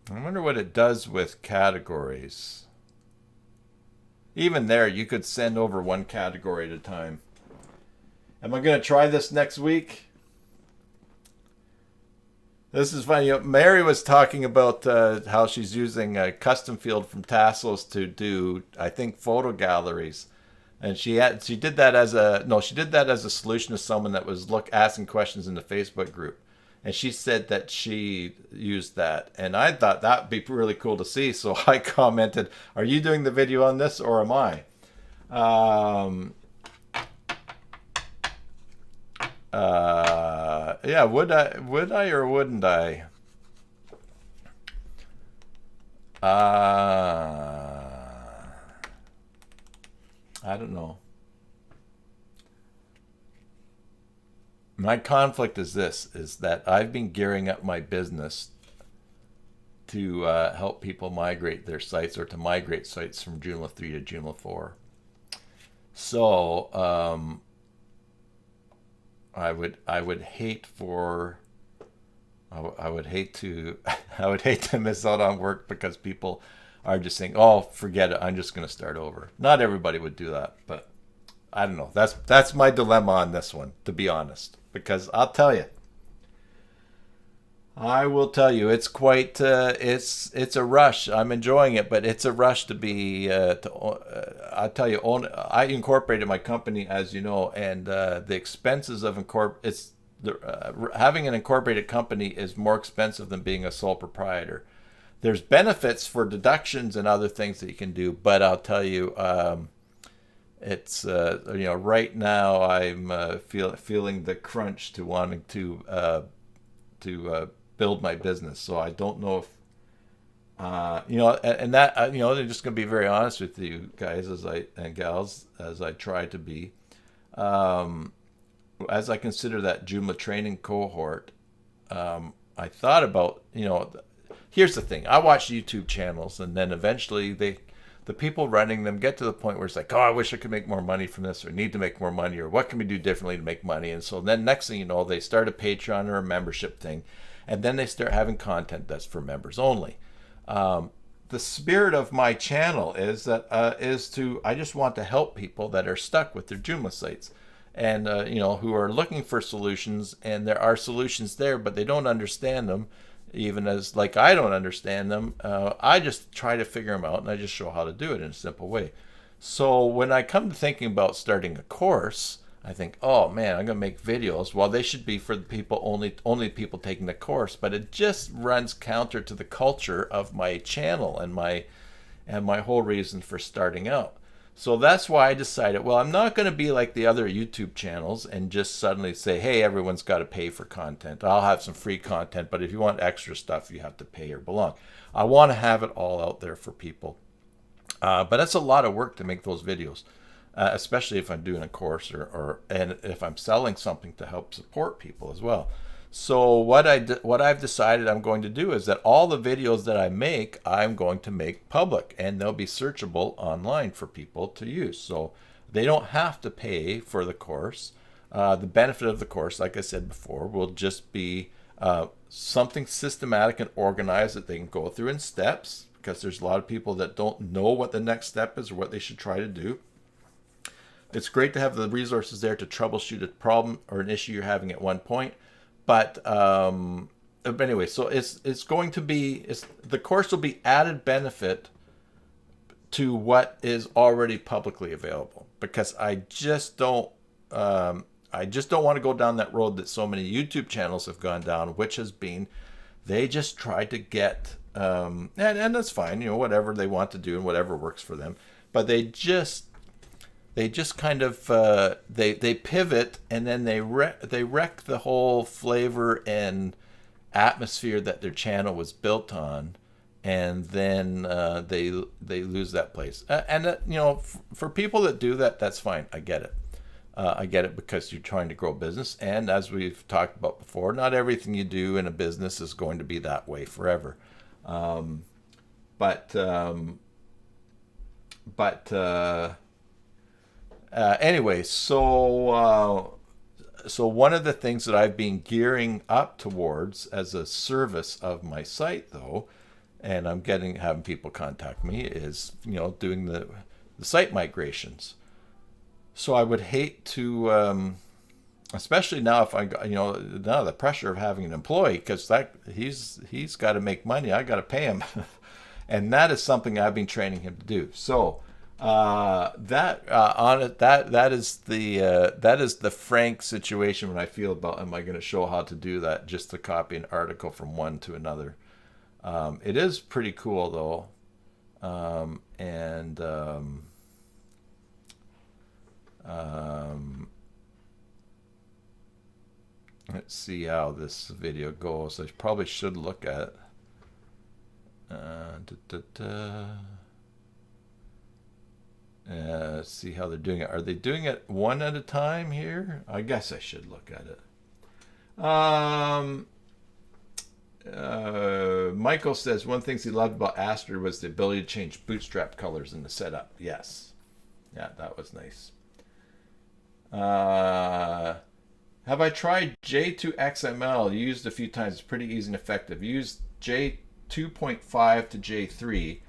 I wonder what it does with categories. Even there, you could send over one category at a time. Am I going to try this next week? This is funny. Mary was talking about how she's using a custom field from Tassos to do, I think, photo galleries, and she did that as a solution to someone that was asking questions in the Facebook group, and she said that she used that, and I thought that'd be really cool to see. So I commented, "Are you doing the video on this, or am I?" Yeah, would I or wouldn't I? I don't know. My conflict is this: is that I've been gearing up my business to help people migrate their sites or to migrate sites from Joomla 3 to Joomla 4. So I would hate for I would hate to I would hate to miss out on work because people are just saying, "Oh, forget it. I'm just going to start over." Not everybody would do that, but I don't know. That's my dilemma on this one, to be honest, because I'll tell you, I will tell you, it's quite it's a rush. I'm enjoying it, but it's a rush to be I tell you, I incorporated my company, as you know, and the expenses of having an incorporated company is more expensive than being a sole proprietor. There's benefits for deductions and other things that you can do, but I'll tell you, it's right now I'm feeling the crunch to wanting to build my business. So I don't know if and that I'm just going to be very honest with you guys and gals as I try to be. Um, as I consider that Joomla training cohort, I thought about, here's the thing. I watch YouTube channels, and then eventually the people running them get to the point where it's like, oh, I wish I could make more money from this, or need to make more money, or what can we do differently to make money? And so then next thing you know, they start a Patreon or a membership thing, and then they start having content that's for members only. The spirit of my channel is that I just want to help people that are stuck with their Joomla sites, and who are looking for solutions, and there are solutions there, but they don't understand them, even as like I don't understand them. I just try to figure them out, and I just show how to do it in a simple way. So when I come to thinking about starting a course, I think, oh man, I'm gonna make videos. Well, they should be for the people only people taking the course, but it just runs counter to the culture of my channel and my whole reason for starting out. So that's why I decided, well, I'm not going to be like the other YouTube channels and just suddenly say, hey, everyone's got to pay for content. I'll have some free content, but if you want extra stuff, you have to pay or belong. I want to have it all out there for people. But that's a lot of work to make those videos, especially if I'm doing a course and if I'm selling something to help support people as well. So what I've decided I'm going to do is that all the videos that I make, I'm going to make public, and they'll be searchable online for people to use. So they don't have to pay for the course. The benefit of the course, like I said before, will just be something systematic and organized that they can go through in steps, because there's a lot of people that don't know what the next step is or what they should try to do. It's great to have the resources there to troubleshoot a problem or an issue you're having at one point. But anyway, so it's going to be the course will be added benefit to what is already publicly available, because I just don't want to go down that road that so many YouTube channels have gone down, which has been they just try to get and that's fine, whatever they want to do and whatever works for them, but they just kind of they pivot, and then they wreck the whole flavor and atmosphere that their channel was built on, and then they lose that place. For people that do that, that's fine. I get it. I get it, because you're trying to grow business, and as we've talked about before, not everything you do in a business is going to be that way forever. Anyway, so one of the things that I've been gearing up towards as a service of my site, though, and I'm having people contact me, is doing the site migrations. So I would hate to, especially now if now the pressure of having an employee, because he's got to make money, I got to pay him, and that is something I've been training him to do. So. That is the frank situation when I feel about, am I going to show how to do that just to copy an article from one to another. It is pretty cool though. Let's see how this video goes. I probably should look at it. See how they're doing it. Are they doing it one at a time here? I guess I should look at it. Michael says one thing he loved about Aster was the ability to change bootstrap colors in the setup. Yes. Yeah, that was nice. Have I tried J2XML? Used a few times. It's pretty easy and effective. Used J2.5 to J3.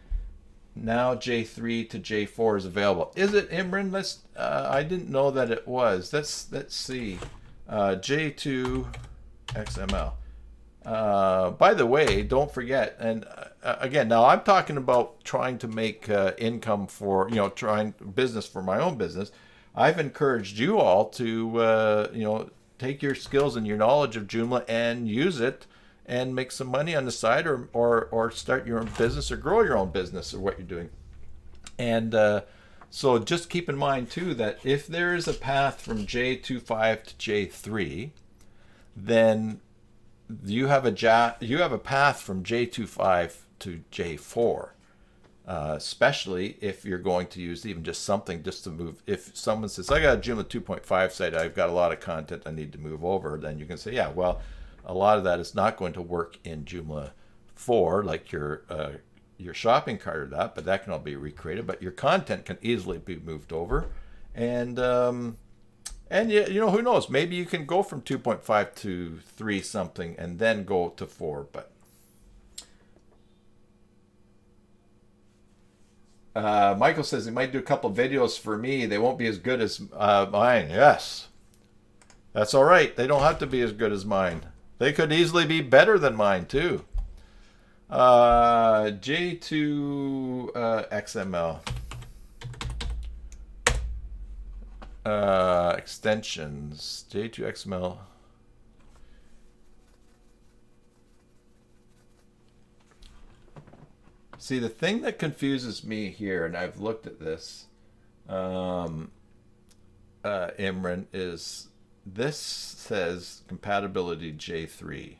Now J3 to J4 is available. Is it, Imran? I didn't know that it was. Let's see. J2 XML. By the way, don't forget, and again, now I'm talking about trying to make income for, trying business for my own business. I've encouraged you all to, take your skills and your knowledge of Joomla and use it and make some money on the side, or start your own business or grow your own business or what you're doing. And so just keep in mind too that if there is a path from J25 to J3, then you have a path from J25 to J4, especially if you're going to use even just something just to move. If someone says, I got a Joomla 2.5 site, I've got a lot of content I need to move over, then you can say, yeah, well, a lot of that is not going to work in Joomla 4, like your shopping cart or that, but that can all be recreated. But your content can easily be moved over, and who knows? Maybe you can go from 2.5 to 3 something and then go to 4. But Michael says he might do a couple of videos for me. They won't be as good as mine. Yes, that's all right. They don't have to be as good as mine. They could easily be better than mine too. J2 XML. Extensions. J2 XML. See, the thing that confuses me here, and I've looked at this, Imran, is this says compatibility J3.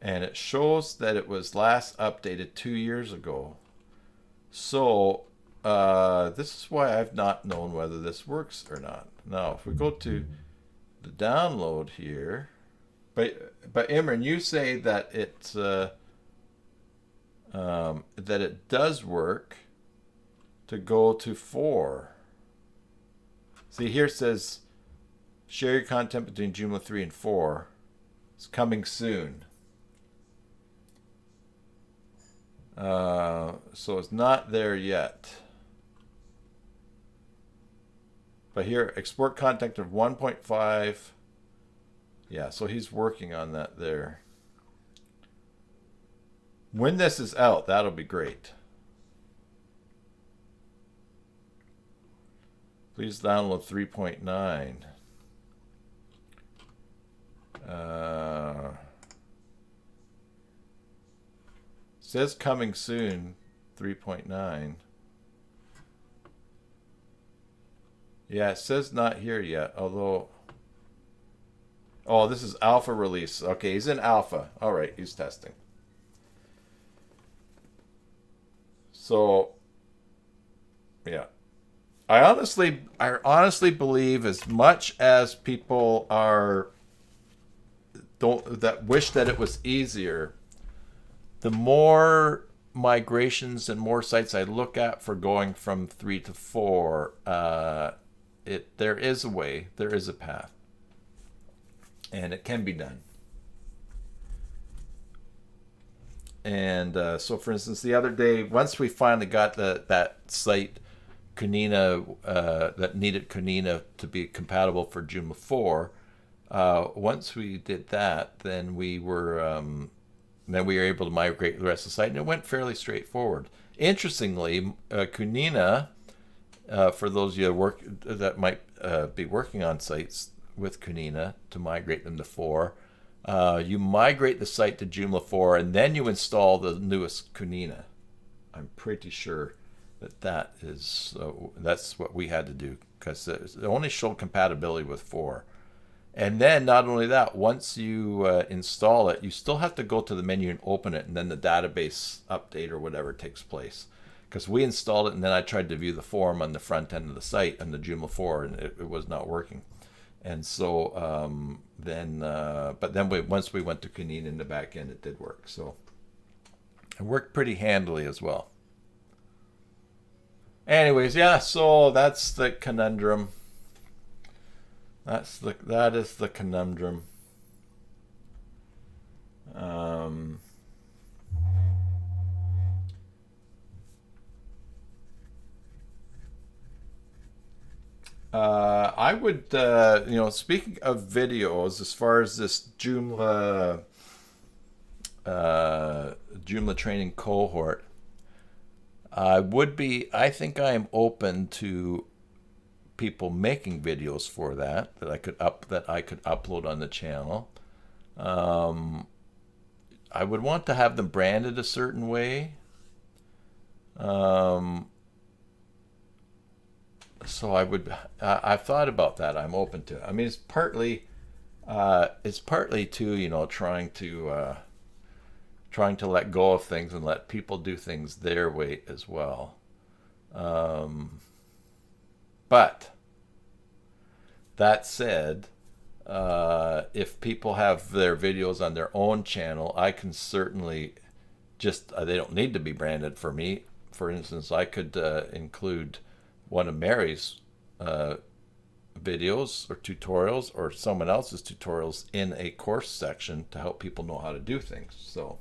And it shows that it was last updated 2 years ago. So this is why I've not known whether this works or not. Now, if we go to the download here, but Imran, you say that it's that it does work to go to 4. See, here it says share your content between Joomla 3 and 4. It's coming soon. So it's not there yet. But here, export content of 1.5. Yeah, so he's working on that there. When this is out, that'll be great. Please download 3.9. Says coming soon, 3.9. Yeah, it says not here yet, although... Oh, this is alpha release. Okay, he's in alpha. All right, he's testing. So, yeah. I honestly believe, as much as people that wish that it was easier, the more migrations and more sites I look at for going from 3 to 4, there is a way, there is a path, and it can be done. And so, for instance, the other day, once we finally got that site, Conina, that needed Conina to be compatible for Joomla 4, once we did that, then we were able to migrate the rest of the site, and it went fairly straightforward. Interestingly, Conina, for those of you that might be working on sites with Conina to migrate them to 4, you migrate the site to Joomla 4, and then you install the newest Conina. I'm pretty sure that's what we had to do, because it only showed compatibility with 4. And then not only that, once you install it, you still have to go to the menu and open it, and then the database update or whatever takes place. Because we installed it, and then I tried to view the form on the front end of the site on the Joomla 4, and it was not working. And so once we went to Conditional in the back end, it did work. So it worked pretty handily as well. Anyways, yeah, so that's the conundrum. That is the conundrum. I would, speaking of videos, as far as this Joomla training cohort, I think I am open to people making videos for that I could upload on the channel. I would want to have them branded a certain way. So I've thought about that. I'm open to it. I mean, it's partly too, trying to let go of things and let people do things their way as well. But that said, if people have their videos on their own channel, I can certainly they don't need to be branded for me. For instance, I could include one of Mary's videos or tutorials or someone else's tutorials in a course section to help people know how to do things. So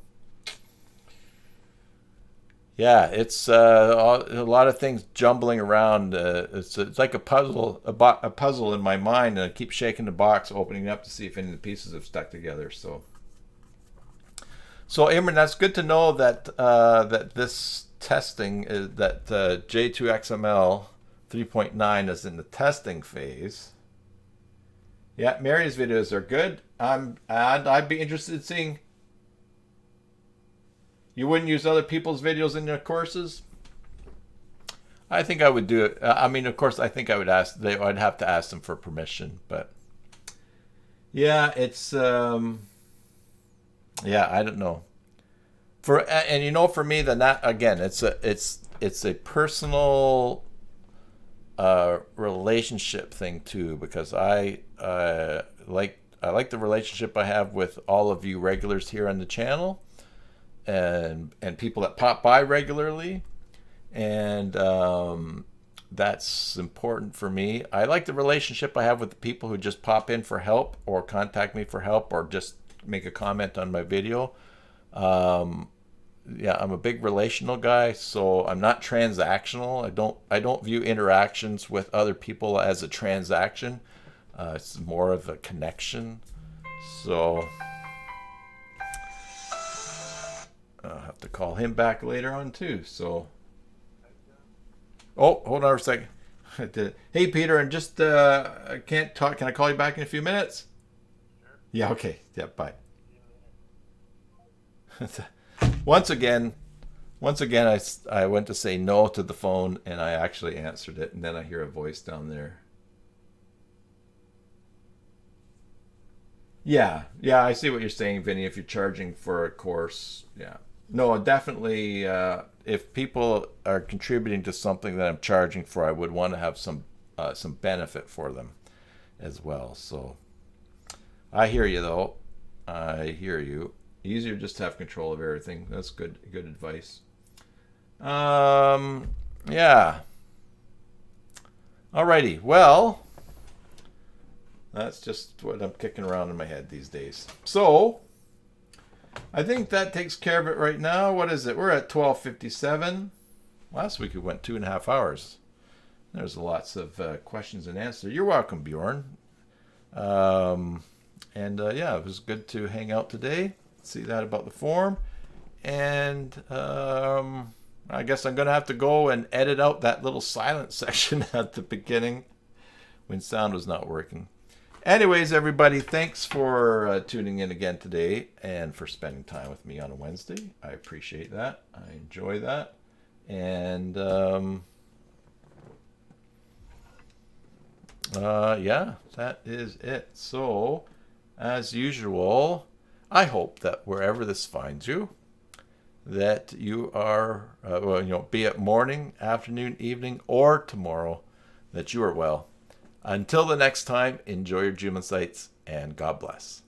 yeah, it's a lot of things jumbling around. It's like a puzzle in my mind, and I keep shaking the box, opening it up to see if any of the pieces have stuck together. So Imran, that's good to know that that this testing is that J2XML 3.9 is in the testing phase. Yeah, Mary's videos are good. And I'd be interested in seeing. You wouldn't use other people's videos in your courses? I think I would do it. I mean, of course, I think I would ask. I'd have to ask them for permission, but yeah, it's yeah, I don't know. For me, then that again, it's a personal relationship thing too, because I like the relationship I have with all of you regulars here on the channel. And people that pop by regularly, and that's important for me. I like the relationship I have with the people who just pop in for help or contact me for help or just make a comment on my video. Yeah, I'm a big relational guy, so I'm not transactional. I don't view interactions with other people as a transaction. It's more of a connection. So I'll have to call him back later on too. So, oh, hold on a second. Hey, Peter, and just I can't talk. Can I call you back in a few minutes? Sure. Yeah. Okay. Yeah. Bye. Once again, I went to say no to the phone, and I actually answered it, and then I hear a voice down there. Yeah. I see what you're saying, Vinny. If you're charging for a course, yeah. No, definitely. If people are contributing to something that I'm charging for, I would want to have some benefit for them as well. So I hear you, though. I hear you. Easier just to have control of everything. That's good advice. Yeah. Alrighty. Well, that's just what I'm kicking around in my head these days. So I think that takes care of it right now. What is it? We're at 12:57. Last week we went 2.5 hours. There's lots of questions and answers. You're welcome, Bjorn. Yeah, it was good to hang out today. See that about the form. And I guess I'm going to have to go and edit out that little silent section at the beginning when sound was not working. Anyways, everybody, thanks for tuning in again today and for spending time with me on a Wednesday. I appreciate that. I enjoy that. And Yeah, that is it. So, as usual, I hope that wherever this finds you, that you are, be it morning, afternoon, evening, or tomorrow, that you are well. Until the next time, enjoy your Joomla sites, and God bless.